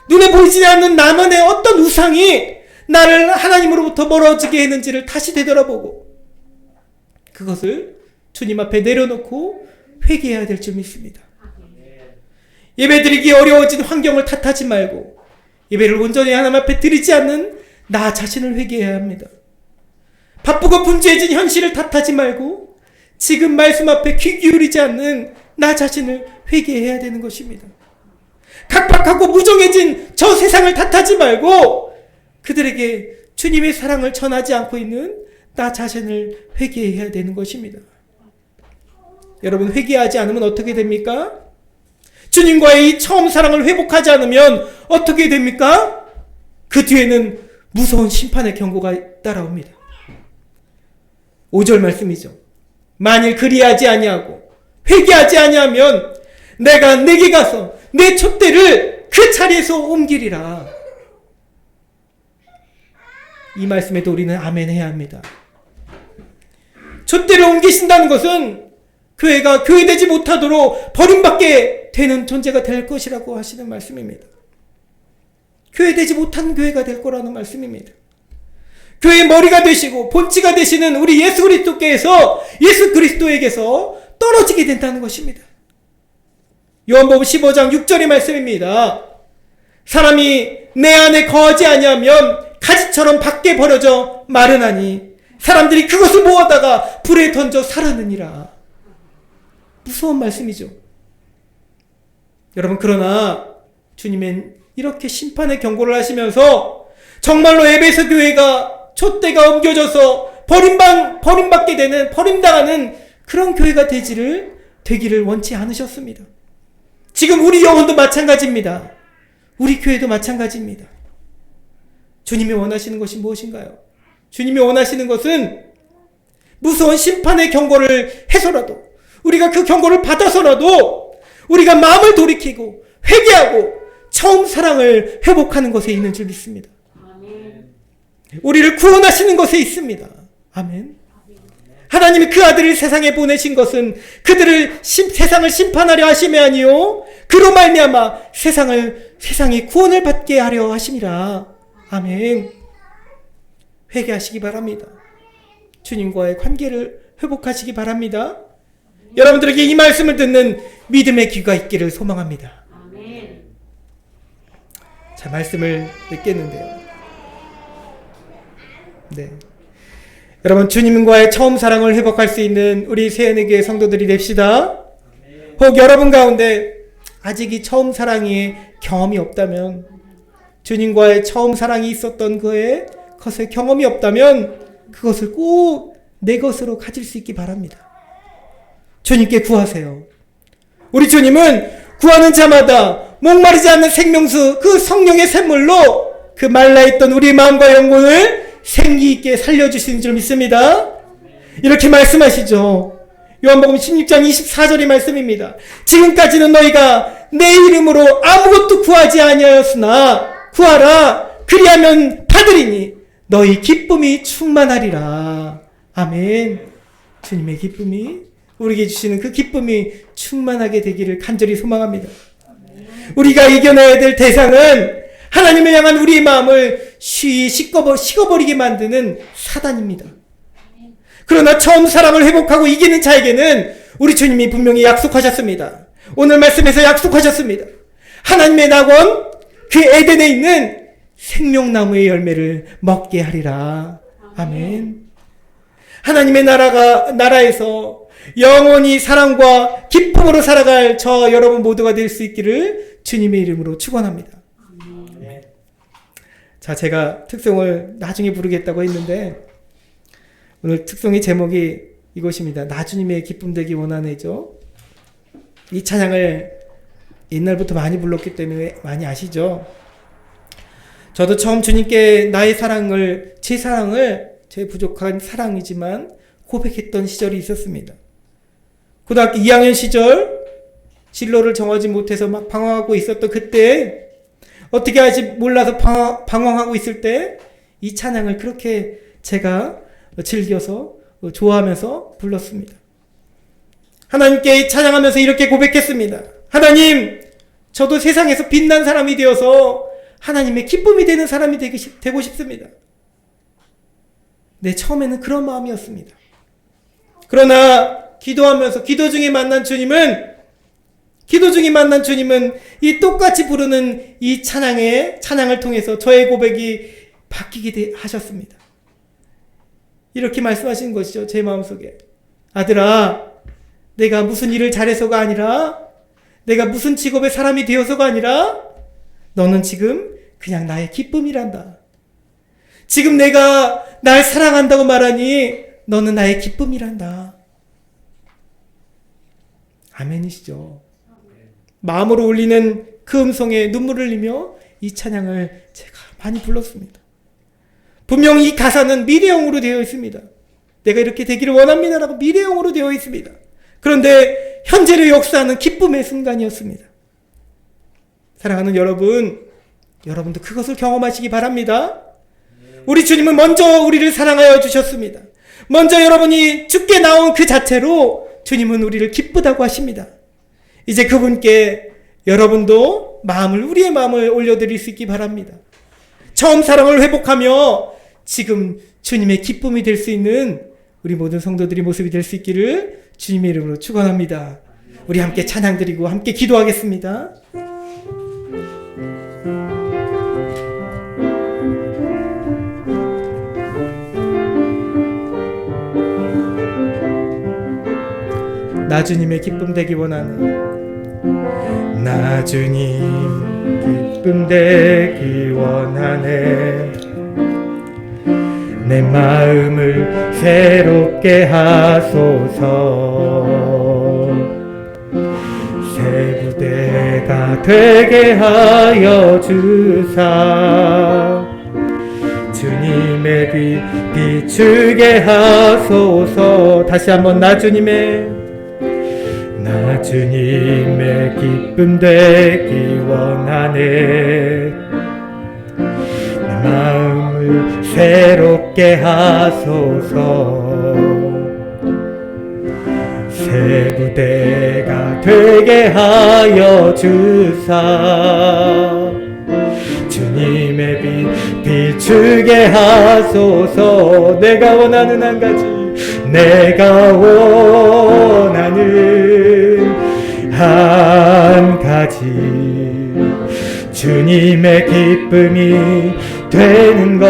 눈에 보이지 않는 나만의 어떤 우상이 나를 하나님으로부터 멀어지게 했는지를 다시 되돌아보고 그것을 주님 앞에 내려놓고 회개해야 될 줄 믿습니다. 예배드리기 어려워진 환경을 탓하지 말고 예배를 온전히 하나님 앞에 드리지 않는 나 자신을 회개해야 합니다. 바쁘고 분주해진 현실을 탓하지 말고 지금 말씀 앞에 귀 기울이지 않는 나 자신을 회개해야 되는 것입니다. 각박하고 무정해진 저 세상을 탓하지 말고 그들에게 주님의 사랑을 전하지 않고 있는 나 자신을 회개해야 되는 것입니다. 여러분, 회개하지 않으면 어떻게 됩니까? 주님과의 이 처음 사랑을 회복하지 않으면 어떻게 됩니까? 그 뒤에는 무서운 심판의 경고가 따라옵니다. 5절 말씀이죠. 만일 그리하지 아니하고 회개하지 아니하면 내가 내게 가서 내 촛대를 그 자리에서 옮기리라. 이 말씀에도 우리는 아멘 해야 합니다. 촛대를 옮기신다는 것은 교회가 교회되지 못하도록 버림받게 되는 존재가 될 것이라고 하시는 말씀입니다. 교회되지 못한 교회가 될 거라는 말씀입니다. 교회의 머리가 되시고 본치가 되시는 우리 예수 그리스도께서 예수 그리스도에게서 떨어지게 된다는 것입니다. 요한복음 15장 6절의 말씀입니다. 사람이 내 안에 거하지 아니하면 가지처럼 밖에 버려져 마르나니 사람들이 그것을 모아다가 불에 던져 살았느니라. 무서운 말씀이죠. 여러분, 그러나 주님은 이렇게 심판의 경고를 하시면서 정말로 에베소 교회가 촛대가 옮겨져서 버림받게 되는, 버림당하는 그런 교회가 되기를 원치 않으셨습니다. 지금 우리 영혼도 마찬가지입니다. 우리 교회도 마찬가지입니다. 주님이 원하시는 것이 무엇인가요? 주님이 원하시는 것은 무서운 심판의 경고를 해서라도, 우리가 그 경고를 받아서라도 우리가 마음을 돌이키고 회개하고 처음 사랑을 회복하는 것에 있는 줄 믿습니다. 우리를 구원하시는 것에 있습니다. 아멘. 하나님이 그 아들을 세상에 보내신 것은 그들을 세상을 심판하려 하심이 아니요 그로 말미암아 세상이 구원을 받게 하려 하심이라. 아멘. 회개하시기 바랍니다. 주님과의 관계를 회복하시기 바랍니다. 여러분들에게 이 말씀을 듣는 믿음의 귀가 있기를 소망합니다. 자, 말씀을 맺겠는데요. 네. 여러분, 주님과의 처음 사랑을 회복할 수 있는 우리 세연에게 성도들이 됩시다. 혹 여러분 가운데 아직 이 처음 사랑의 경험이 없다면, 주님과의 처음 사랑이 있었던 것의 경험이 없다면 그것을 꼭 내 것으로 가질 수 있기 바랍니다. 주님께 구하세요. 우리 주님은 구하는 자마다 목마르지 않는 생명수, 그 성령의 샘물로 그 말라있던 우리 마음과 영혼을 생기 있게 살려주시는 줄 믿습니다. 이렇게 말씀하시죠. 요한복음 16장 24절의 말씀입니다. 지금까지는 너희가 내 이름으로 아무것도 구하지 아니하였으나 구하라, 그리하면 받으리니 너희 기쁨이 충만하리라. 아멘. 주님의 기쁨이, 우리에게 주시는 그 기쁨이 충만하게 되기를 간절히 소망합니다. 우리가 이겨내야 될 대상은 하나님을 향한 우리의 마음을 식어버리게 만드는 사단입니다. 그러나 처음 사랑을 회복하고 이기는 자에게는 우리 주님이 분명히 약속하셨습니다. 오늘 말씀에서 약속하셨습니다. 하나님의 낙원, 그 에덴에 있는 생명나무의 열매를 먹게 하리라. 아멘. 하나님의 나라에서 영원히 사랑과 기쁨으로 살아갈 저 여러분 모두가 될 수 있기를 주님의 이름으로 축원합니다. 자, 제가 특송을 나중에 부르겠다고 했는데 오늘 특송의 제목이 이것입니다. 나 주님의 기쁨 되기 원하네죠. 이 찬양을 옛날부터 많이 불렀기 때문에 많이 아시죠? 저도 처음 주님께 나의 사랑을, 제 부족한 사랑이지만 고백했던 시절이 있었습니다. 고등학교 2학년 시절 진로를 정하지 못해서 막 방황하고 있었던 그때, 어떻게 할지 몰라서 방황하고 있을 때 이 찬양을 그렇게 제가 즐겨서 좋아하면서 불렀습니다. 하나님께 찬양하면서 이렇게 고백했습니다. 하나님, 저도 세상에서 빛난 사람이 되어서 하나님의 기쁨이 되는 사람이 되고 싶습니다. 네, 처음에는 그런 마음이었습니다. 그러나 기도 중에 만난 주님은 이 똑같이 부르는 이 찬양을 통해서 저의 고백이 바뀌게 하셨습니다. 이렇게 말씀하신 것이죠. 제 마음속에. 아들아, 내가 무슨 일을 잘해서가 아니라, 내가 무슨 직업의 사람이 되어서가 아니라, 너는 지금 그냥 나의 기쁨이란다. 지금 내가 날 사랑한다고 말하니 너는 나의 기쁨이란다. 아멘이시죠. 마음으로 울리는 그 음성에 눈물을 흘리며 이 찬양을 제가 많이 불렀습니다. 분명히 이 가사는 미래형으로 되어 있습니다. 내가 이렇게 되기를 원합니다라고 미래형으로 되어 있습니다. 그런데 현재를 역사하는 기쁨의 순간이었습니다. 사랑하는 여러분, 여러분도 그것을 경험하시기 바랍니다. 우리 주님은 먼저 우리를 사랑하여 주셨습니다. 먼저 여러분이 죽게 나온 그 자체로 주님은 우리를 기쁘다고 하십니다. 이제 그분께 여러분도 우리의 마음을 올려드릴 수 있기 바랍니다. 처음 사랑을 회복하며 지금 주님의 기쁨이 될 수 있는 우리 모든 성도들이 모습이 될 수 있기를 주님의 이름으로 축원합니다. 우리 함께 찬양 드리고 함께 기도하겠습니다. 나 주님의 기쁨 되기 원하네. 나 주님 기쁨 되기 원하네. 내 마음을 새롭게 하소서. 새 부대가 되게 하여 주사. 주님의 빛 비추게 하소서. 다시 한번 나 주님의 기쁨 되기 원하네. 내 마음을 새롭게 하소서. 새 부대가 되게 하여 주사. 주님의 빛 비추게 하소서. 내가 원하는 한 가지, 내가 원하는 한 가지, 주님의 기쁨이 되는 것.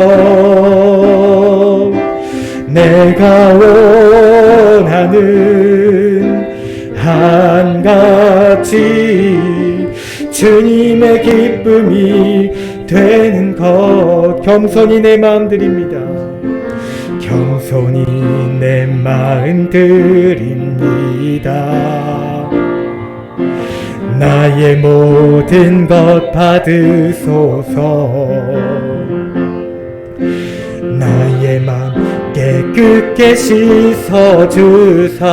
내가 원하는 한 가지, 주님의 기쁨이 되는 것. 겸손히 내 마음 드립니다. 겸손히 내 마음 드립니다. 나의 모든 것 받으소서. 나의 마음 깨끗게 씻어주사.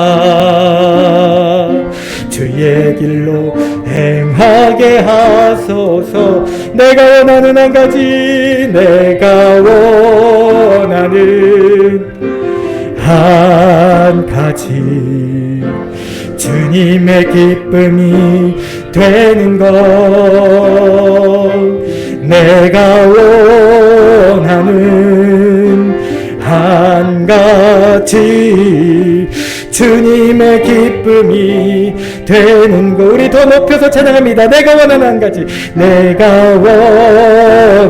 주의 길로 행하게 하소서. 내가 원하는 한 가지, 내가 원하는 한 가지, 주님의 기쁨이 되는 것. 내가 원하는 한 가지, 주님의 기쁨이 되는 것. 우리 더 높여서 찬양합니다. 내가 원하는 한 가지, 내가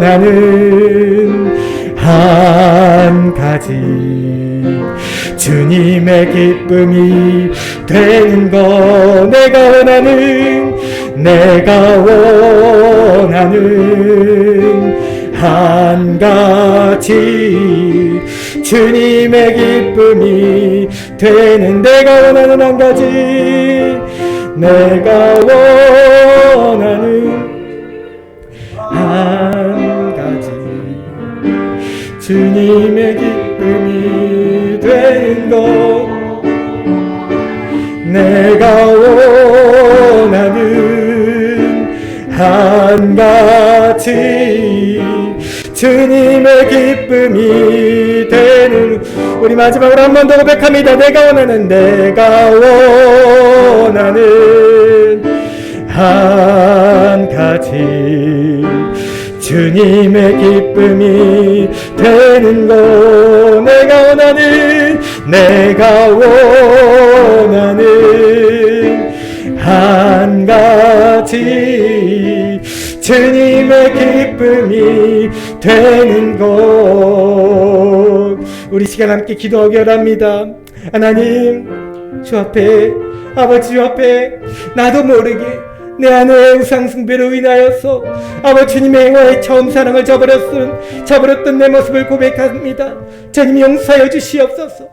원하는 한 가지, 주님의 기쁨이 되는 것. 내가 원하는 한 가지, 주님의 기쁨이 되는. 내가 원하는 한 가지, 내가 원하는 한 가지, 주님의 기쁨이 되는 것. 내가 원하는 한 가지, 주님의 기쁨이 되는. 우리 마지막으로 한 번 더 고백합니다. 내가 원하는 한 가지, 주님의 기쁨이 되는 것. 내가 원하는 한 가지, 주님의 기쁨이 되는 것. 우리 시간 함께 기도하기 원합니다. 하나님, 주 앞에, 아버지 주 앞에 나도 모르게 내 안에 우상 숭배로 인하여서 아버지 주님의 행와의 처음 사랑을 저버렸던 내 모습을 고백합니다. 주님 용서하여 주시옵소서.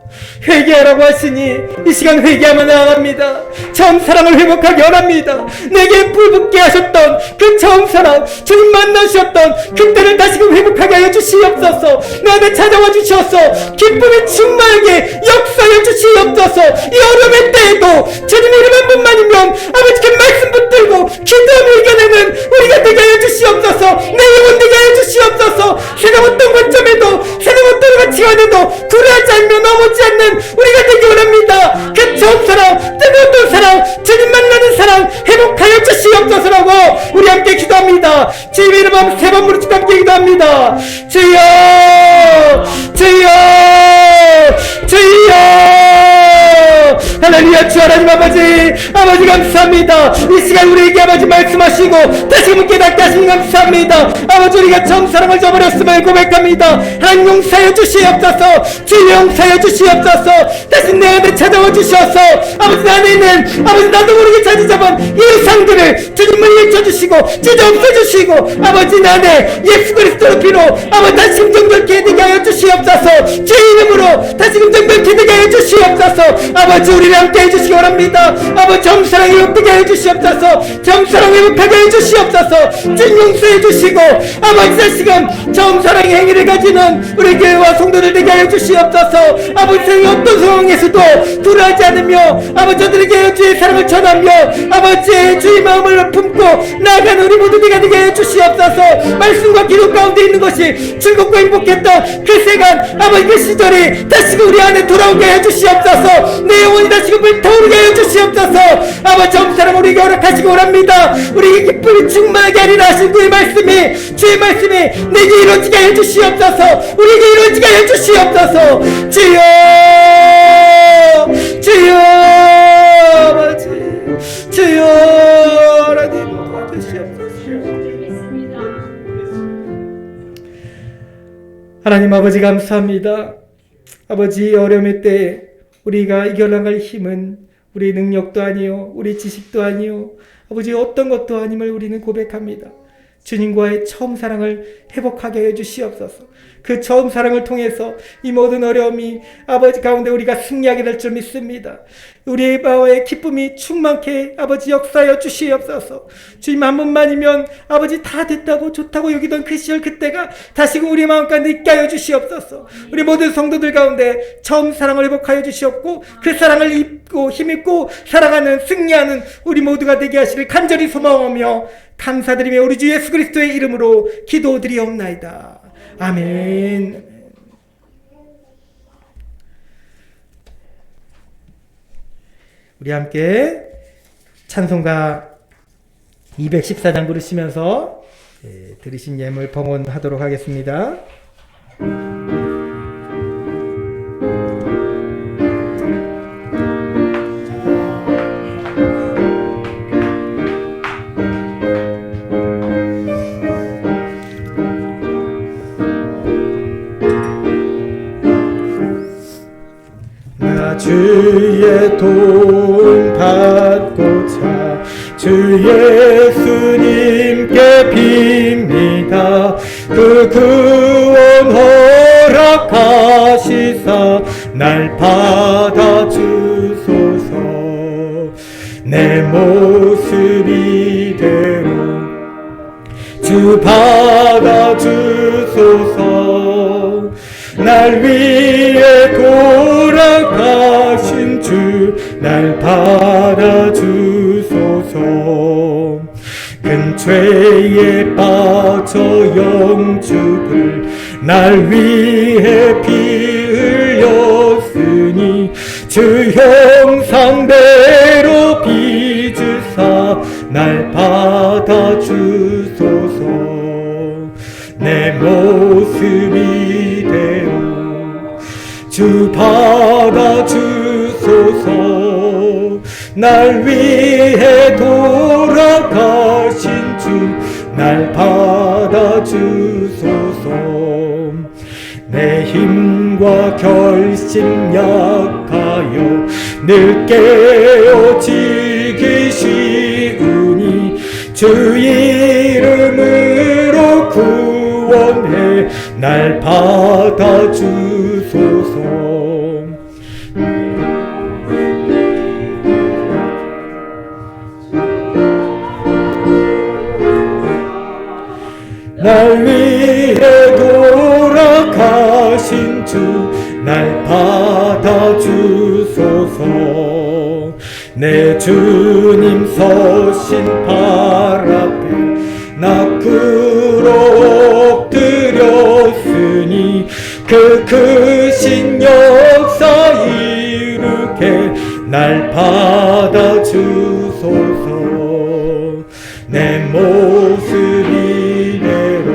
회개하라고 하시니 이 시간 회개하며 나아갑니다. 처음 사랑을 회복하기 원합니다. 내게 불붙게 하셨던 그 처음 사랑, 주님 만나주셨던 그때를 다시금 회복하게 하여 주시옵소서. 내 안에 찾아와 주셔서 기쁨이 충만하게 역사해 주시옵소서. 이 어려움의 때에도 주님의 이름 한 번만이면 아버지 그 말씀 붙들고 기도하며 이겨내는 우리가 되게 하여 주시옵소서. 내 영혼 되게 하여 주시옵소서. 세상 어떤 관점에도 세상 어떤 가치관에도 굴하지 않으며 넘어지 않는 우리가 되기 원합니다. 그 처음 사랑, 뜨거운 사랑, 주님 만나는 사랑 회복하여 주시옵소서라고 우리 함께 기도합니다. 주님의 이름 한 세 번 부르짖고 함께 기도합니다. 주여, 주여, 주여. 할렐루야. 주 하나님 아버지 감사합니다. 이 시간 우리에게 아버지 말씀하시고 다시금 깨닫게 하시니 감사합니다. 아버지 우리가 처음 사랑을 저버렸음을 고백합니다. 하나님 용서하여 주시옵소서. 주 용서하여 주시옵소서. 다시 내 안에 찾아와 주셔서 아버지 내 안에 있는 아버지 나도 모르게 자리 잡은 이 의상들을 주님을 일쳐주시고 찢어 없애주시고 아버지 내 안에 예수 그리스도의 피로 아버지 다시금 정결케 되게 하여 주시옵소서. 주 이름으로 다시금 정결케 되게 하여 주시옵소서. 아버지 우리를 함께 해주시기 원합니다. 아버지 정사랑 회복되게 해주시옵소서. 정사랑 회복하게 해주시옵소서. 주 용서해 주시고 아버지 다시금 정사랑의 행위를 가지는 우리 교회와 성도들 되게 하여 주시옵소서. 아버지 세상의 어떤 상황에서도 불하지 않으며 아버지 저들에게 주의 사랑을 전하며 아버지의 주의 마음을 품고 나아가는 우리 모두가 되게 하여 주시옵소서. 말씀과 기도 가운데 있는 것이 즐겁고 행복했던 그 시간 아버지 그 시절이 다시금 우리 안에 돌아오게 해주시옵소서. 내 영혼이 다시금 불타오르게 해주시옵소서. 아버지 정사랑 우리에게 허락하시기 원합니다. 우리에게 기쁨이 충만하게 하리라 하신 주의 말씀이 내게 이루어지게 해주시옵소서. 우리에게 이루어지게 해주시옵소서. 주여, 주여, 아버지 주여, 하나님 도와주시옵소서. 하나님 아버지 감사합니다. 아버지 어려움의 때 우리가 이겨나갈 힘은 우리 능력도 아니요 우리 지식도 아니요 아버지 어떤 것도 아님을 우리는 고백합니다. 주님과의 처음 사랑을 회복하게 해주시옵소서. 그 처음 사랑을 통해서 이 모든 어려움이 아버지 가운데 우리가 승리하게 될 줄 믿습니다. 우리의 마음의 기쁨이 충만케 아버지 역사하여 주시옵소서. 주님 한 번만이면 아버지 다 됐다고 좋다고 여기던 그 시절 그때가 다시금 우리 마음 가운데 있게 하여 주시옵소서. 우리 모든 성도들 가운데 처음 사랑을 회복하여 주시옵고 그 사랑을 입고 힘입고 살아가는 승리하는 우리 모두가 되게 하시길 간절히 소망하며 감사드리며 우리 주 예수 그리스도의 이름으로 기도드리옵나이다. 아멘. 우리 함께 찬송가 214장 부르시면서 들으신 예물 봉헌하도록 하겠습니다. 주의 도움 받고자 주 예수님께 빕니다. 그 구원 허락하시사 날 받아주소서. 내 모습 이대로 주 받아주소서. 날 위해 돌아가신 주 날 받아주소서. 큰 죄에 빠져 영죽을 날 위해 피 흘렸으니 주 형상대로 빚으사 날 받아주소서. 내 모습 이대로 주 받아주소서. 날 위해 돌아가신 주 날 받아주소서. 내 힘과 결심 약하여 늘 깨어지기 쉬우니 주 이름으로 구원해 날 받아주소서. 날 위해 돌아가신 주 날 받아주소서. 내 주님 서신 발 앞에 나 그로 엎드렸으니 그 크신 역사 이르게 날 받아주소서. 내 모습 이대로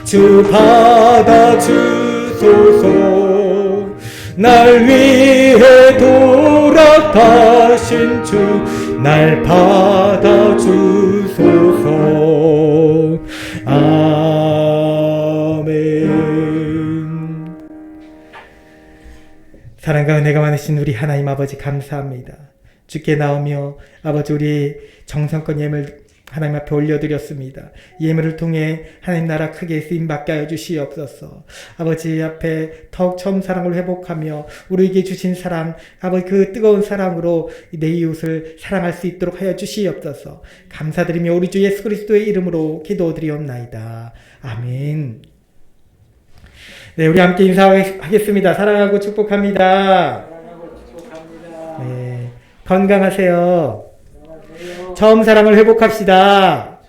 주 받아주소서. 날 위해 돌아가신 주 날 받아주소서. 아멘. 사랑과 은혜가 많으신 우리 하나님 아버지 감사합니다. 주께 나오며 아버지 우리 정성껏 예물 하나님 앞에 올려드렸습니다. 예물을 통해 하나님 나라 크게 쓰임받게 하여 주시옵소서. 아버지 앞에 더욱 처음 사랑을 회복하며 우리에게 주신 사랑, 아버지 그 뜨거운 사랑으로 내 이웃을 사랑할 수 있도록 하여 주시옵소서. 감사드리며 우리 주 예수 그리스도의 이름으로 기도드리옵나이다. 아멘. 네, 우리 함께 인사하겠습니다. 사랑하고 축복합니다. 네, 건강하세요. 처음 사랑을 회복합시다.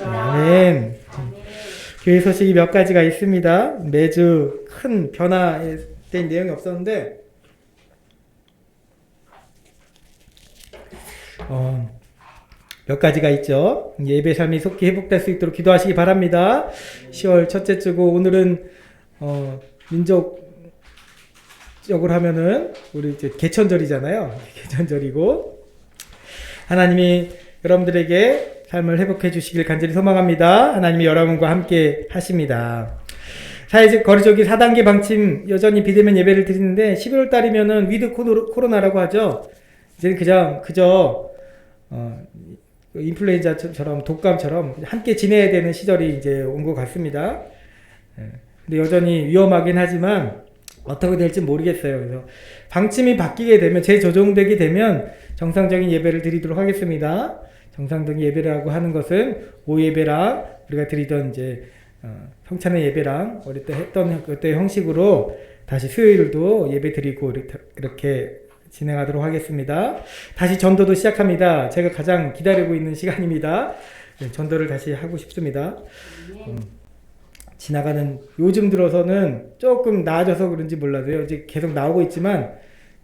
아멘. 교회 소식이 몇 가지가 있습니다. 매주 큰 변화에 대한 내용이 없었는데 몇 가지가 있죠. 예배 삶이 속히 회복될 수 있도록 기도하시기 바랍니다. 10월 첫째 주고 오늘은 민족적으로 하면은 우리 이제 개천절이잖아요. 개천절이고 하나님이 여러분들에게 삶을 회복해 주시길 간절히 소망합니다. 하나님이 여러분과 함께 하십니다. 사회적 거리두기 4단계 방침 여전히 비대면 예배를 드리는데 11월 달이면은 위드 코로나라고 하죠. 이제 그저 인플루엔자처럼 독감처럼 함께 지내야 되는 시절이 이제 온 것 같습니다. 근데 여전히 위험하긴 하지만 어떻게 될지 모르겠어요. 그래서 방침이 바뀌게 되면 재조정되게 되면 정상적인 예배를 드리도록 하겠습니다. 정상적인 예배라고 하는 것은 오후 예배랑 우리가 드리던 이제 성찬의 예배랑 어릴 때 했던 그때 형식으로 다시 수요일도 예배 드리고 이렇게 진행하도록 하겠습니다. 다시 전도도 시작합니다. 제가 가장 기다리고 있는 시간입니다. 전도를 다시 하고 싶습니다. 지나가는 요즘 들어서는 조금 나아져서 그런지 몰라도요. 이제 계속 나오고 있지만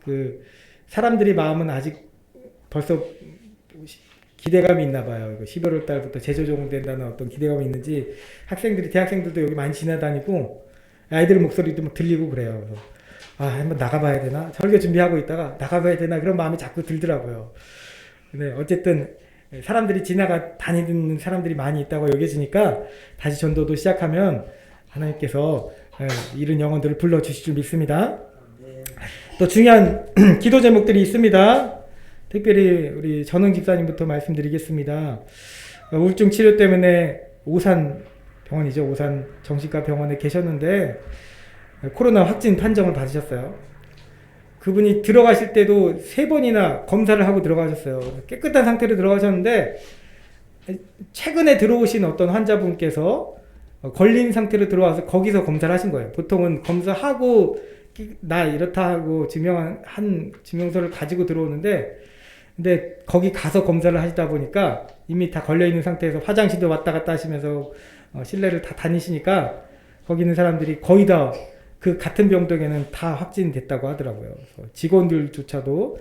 그 사람들이 마음은 아직 벌써 기대감이 있나 봐요. 11월 달부터 재조정된다는 어떤 기대감이 있는지 학생들이 대학생들도 여기 많이 지나다니고 아이들 목소리도 막 들리고 그래요. 그래서 한번 나가봐야 되나? 설교 준비하고 있다가 나가봐야 되나? 그런 마음이 자꾸 들더라고요. 근데 어쨌든 사람들이 다니는 사람들이 많이 있다고 여겨지니까 다시 전도도 시작하면 하나님께서 이런 영혼들을 불러주실 줄 믿습니다. 또 중요한 기도 제목들이 있습니다. 특별히 우리 전흥 집사님부터 말씀드리겠습니다. 우울증 치료 때문에 오산 병원이죠. 오산 정신과 병원에 계셨는데 코로나 확진 판정을 받으셨어요. 그분이 들어가실 때도 3번이나 검사를 하고 들어가셨어요. 깨끗한 상태로 들어가셨는데 최근에 들어오신 어떤 환자분께서 걸린 상태로 들어와서 거기서 검사를 하신 거예요. 보통은 검사하고 나 이렇다 하고 증명서를 가지고 들어오는데 근데 거기 가서 검사를 하시다 보니까 이미 다 걸려있는 상태에서 화장실도 왔다 갔다 하시면서 실내를 다 다니시니까 거기 있는 사람들이 거의 다 그 같은 병동에는 다 확진됐다고 하더라고요. 그래서 직원들조차도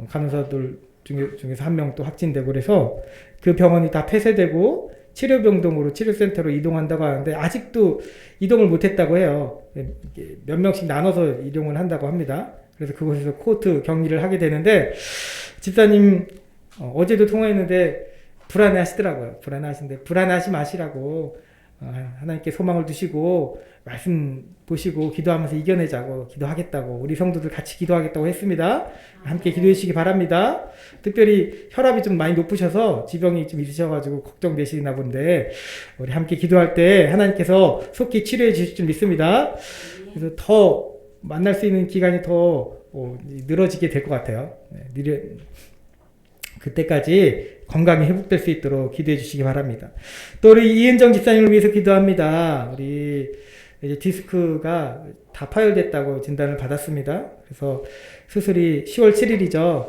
간호사들 중에서 한 명 또 확진되고 그래서 그 병원이 다 폐쇄되고 치료병동으로 치료센터로 이동한다고 하는데 아직도 이동을 못했다고 해요. 몇 명씩 나눠서 이동을 한다고 합니다. 그래서 그곳에서 코호트 격리를 하게 되는데 집사님 어제도 통화했는데 불안해하시더라고요. 불안하지 마시라고 하나님께 소망을 두시고 말씀 보시고 기도하면서 이겨내자고 기도하겠다고 우리 성도들 같이 기도하겠다고 했습니다. 함께 기도해 주시기 바랍니다. 특별히 혈압이 좀 많이 높으셔서 지병이 좀 있으셔가지고 걱정되시나 본데 우리 함께 기도할 때 하나님께서 속히 치료해 주실 줄 믿습니다. 그래서 더 만날 수 있는 기간이 더 늘어지게 될 것 같아요. 그때까지 건강이 회복될 수 있도록 기도해 주시기 바랍니다. 또 우리 이은정 집사님을 위해서 기도합니다. 우리 이제 디스크가 다 파열됐다고 진단을 받았습니다. 그래서 수술이 10월 7일이죠.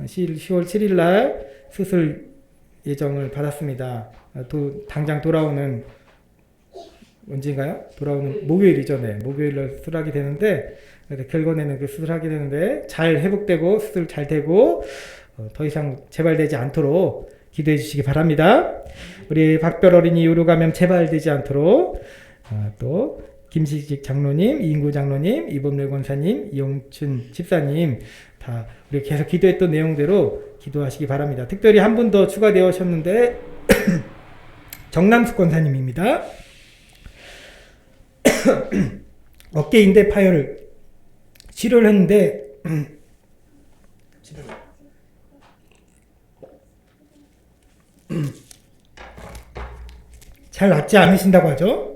10월 7일 날 수술 예정을 받았습니다. 당장 돌아오는 언제인가요? 돌아오는 목요일이죠. 네, 목요일 날 수술하게 되는데 결과내는 그 수술하게 되는데 잘 회복되고 수술 잘 되고 더 이상 재발되지 않도록 기도해 주시기 바랍니다. 우리 박별 어린이 유로 감염 재발되지 않도록 또 김시직 장로님, 이인구 장로님, 이범래 권사님, 이용춘 집사님 다 우리 계속 기도했던 내용대로 기도하시기 바랍니다. 특별히 한 분 더 추가되어 오셨는데 정남숙 권사님입니다. 어깨 인대 파열을 치료를 했는데 잘 낫지 않으신다고 하죠.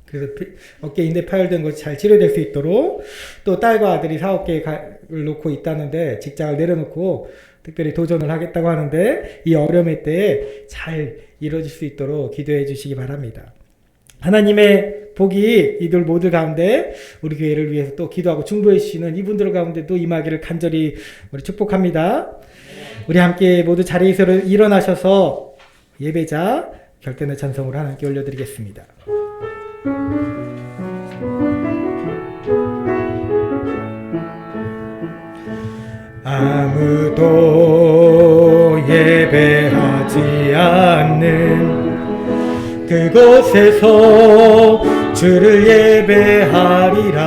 그래서 어깨 인대 파열된 것이 잘 치료될 수 있도록 또 딸과 아들이 사업계획을 놓고 있다는데 직장을 내려놓고 특별히 도전을 하겠다고 하는데 이 어려움의 때에 잘 이루어질 수 있도록 기도해 주시기 바랍니다. 하나님의 복이 이들 모두 가운데 우리 교회를 위해서 또 기도하고 중보해 주시는 이분들 가운데도 임하기를 간절히 우리 축복합니다. 우리 함께 모두 자리에서 일어나셔서 예배자 결단의 찬송으로 하나님께 올려드리겠습니다. 아무도 예배하지 않는 그곳에서 주를 예배하리라.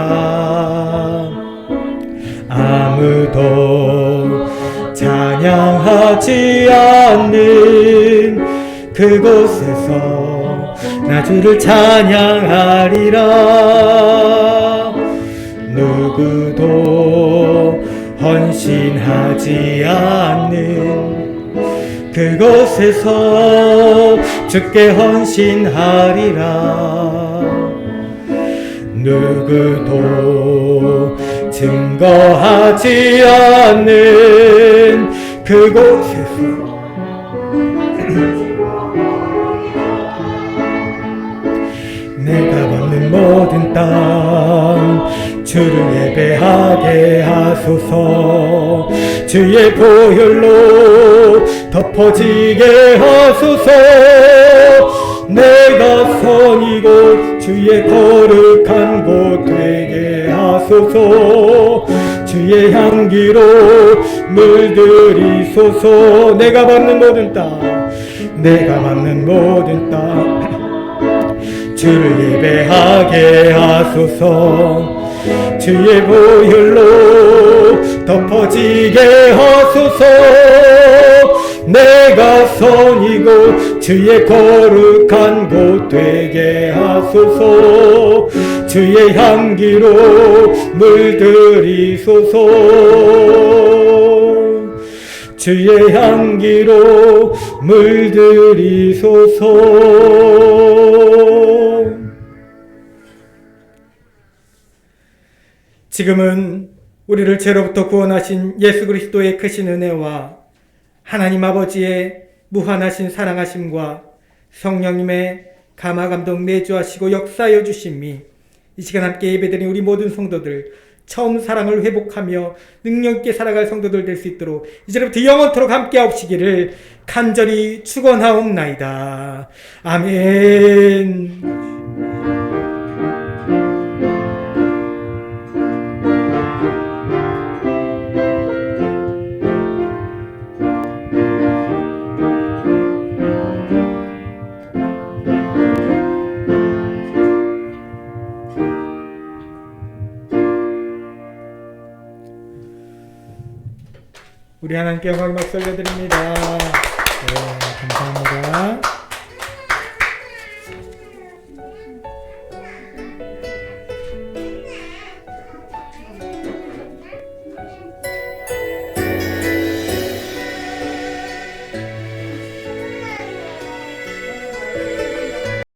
아무도 찬양하지 않는 그곳에서 나 주를 찬양하리라. 누구도 헌신하지 않는 그곳에서 주께 헌신하리라. 누구도 증거하지 않는 그곳에서 내가 받는 모든 땅 주를 예배하게 하소서. 주의 보혈로 덮어지게 하소서. 내가 선이고 주의 거룩한 곳 되게 하소서. 주의 향기로 물들이소서. 내가 받는 모든 땅 내가 받는 모든 땅 주를 예배하게 하소서. 주의 보혈로 덮어지게 하소서. 내가 선이고 주의 거룩한 곳 되게 하소서. 주의 향기로 물들이소서. 주의 향기로 물들이소서. 지금은 우리를 죄로부터 구원하신 예수 그리스도의 크신 은혜와 하나님 아버지의 무한하신 사랑하심과 성령님의 감화감동 내주하시고 역사하여 주심이 이 시간 함께 예배드린 우리 모든 성도들 처음 사랑을 회복하며 능력있게 살아갈 성도들 될 수 있도록 이제부터 영원토록 함께 하옵시기를 간절히 축원하옵나이다. 아멘. 우리 하나님께 영광을 막 돌려드립니다. 네, 감사합니다.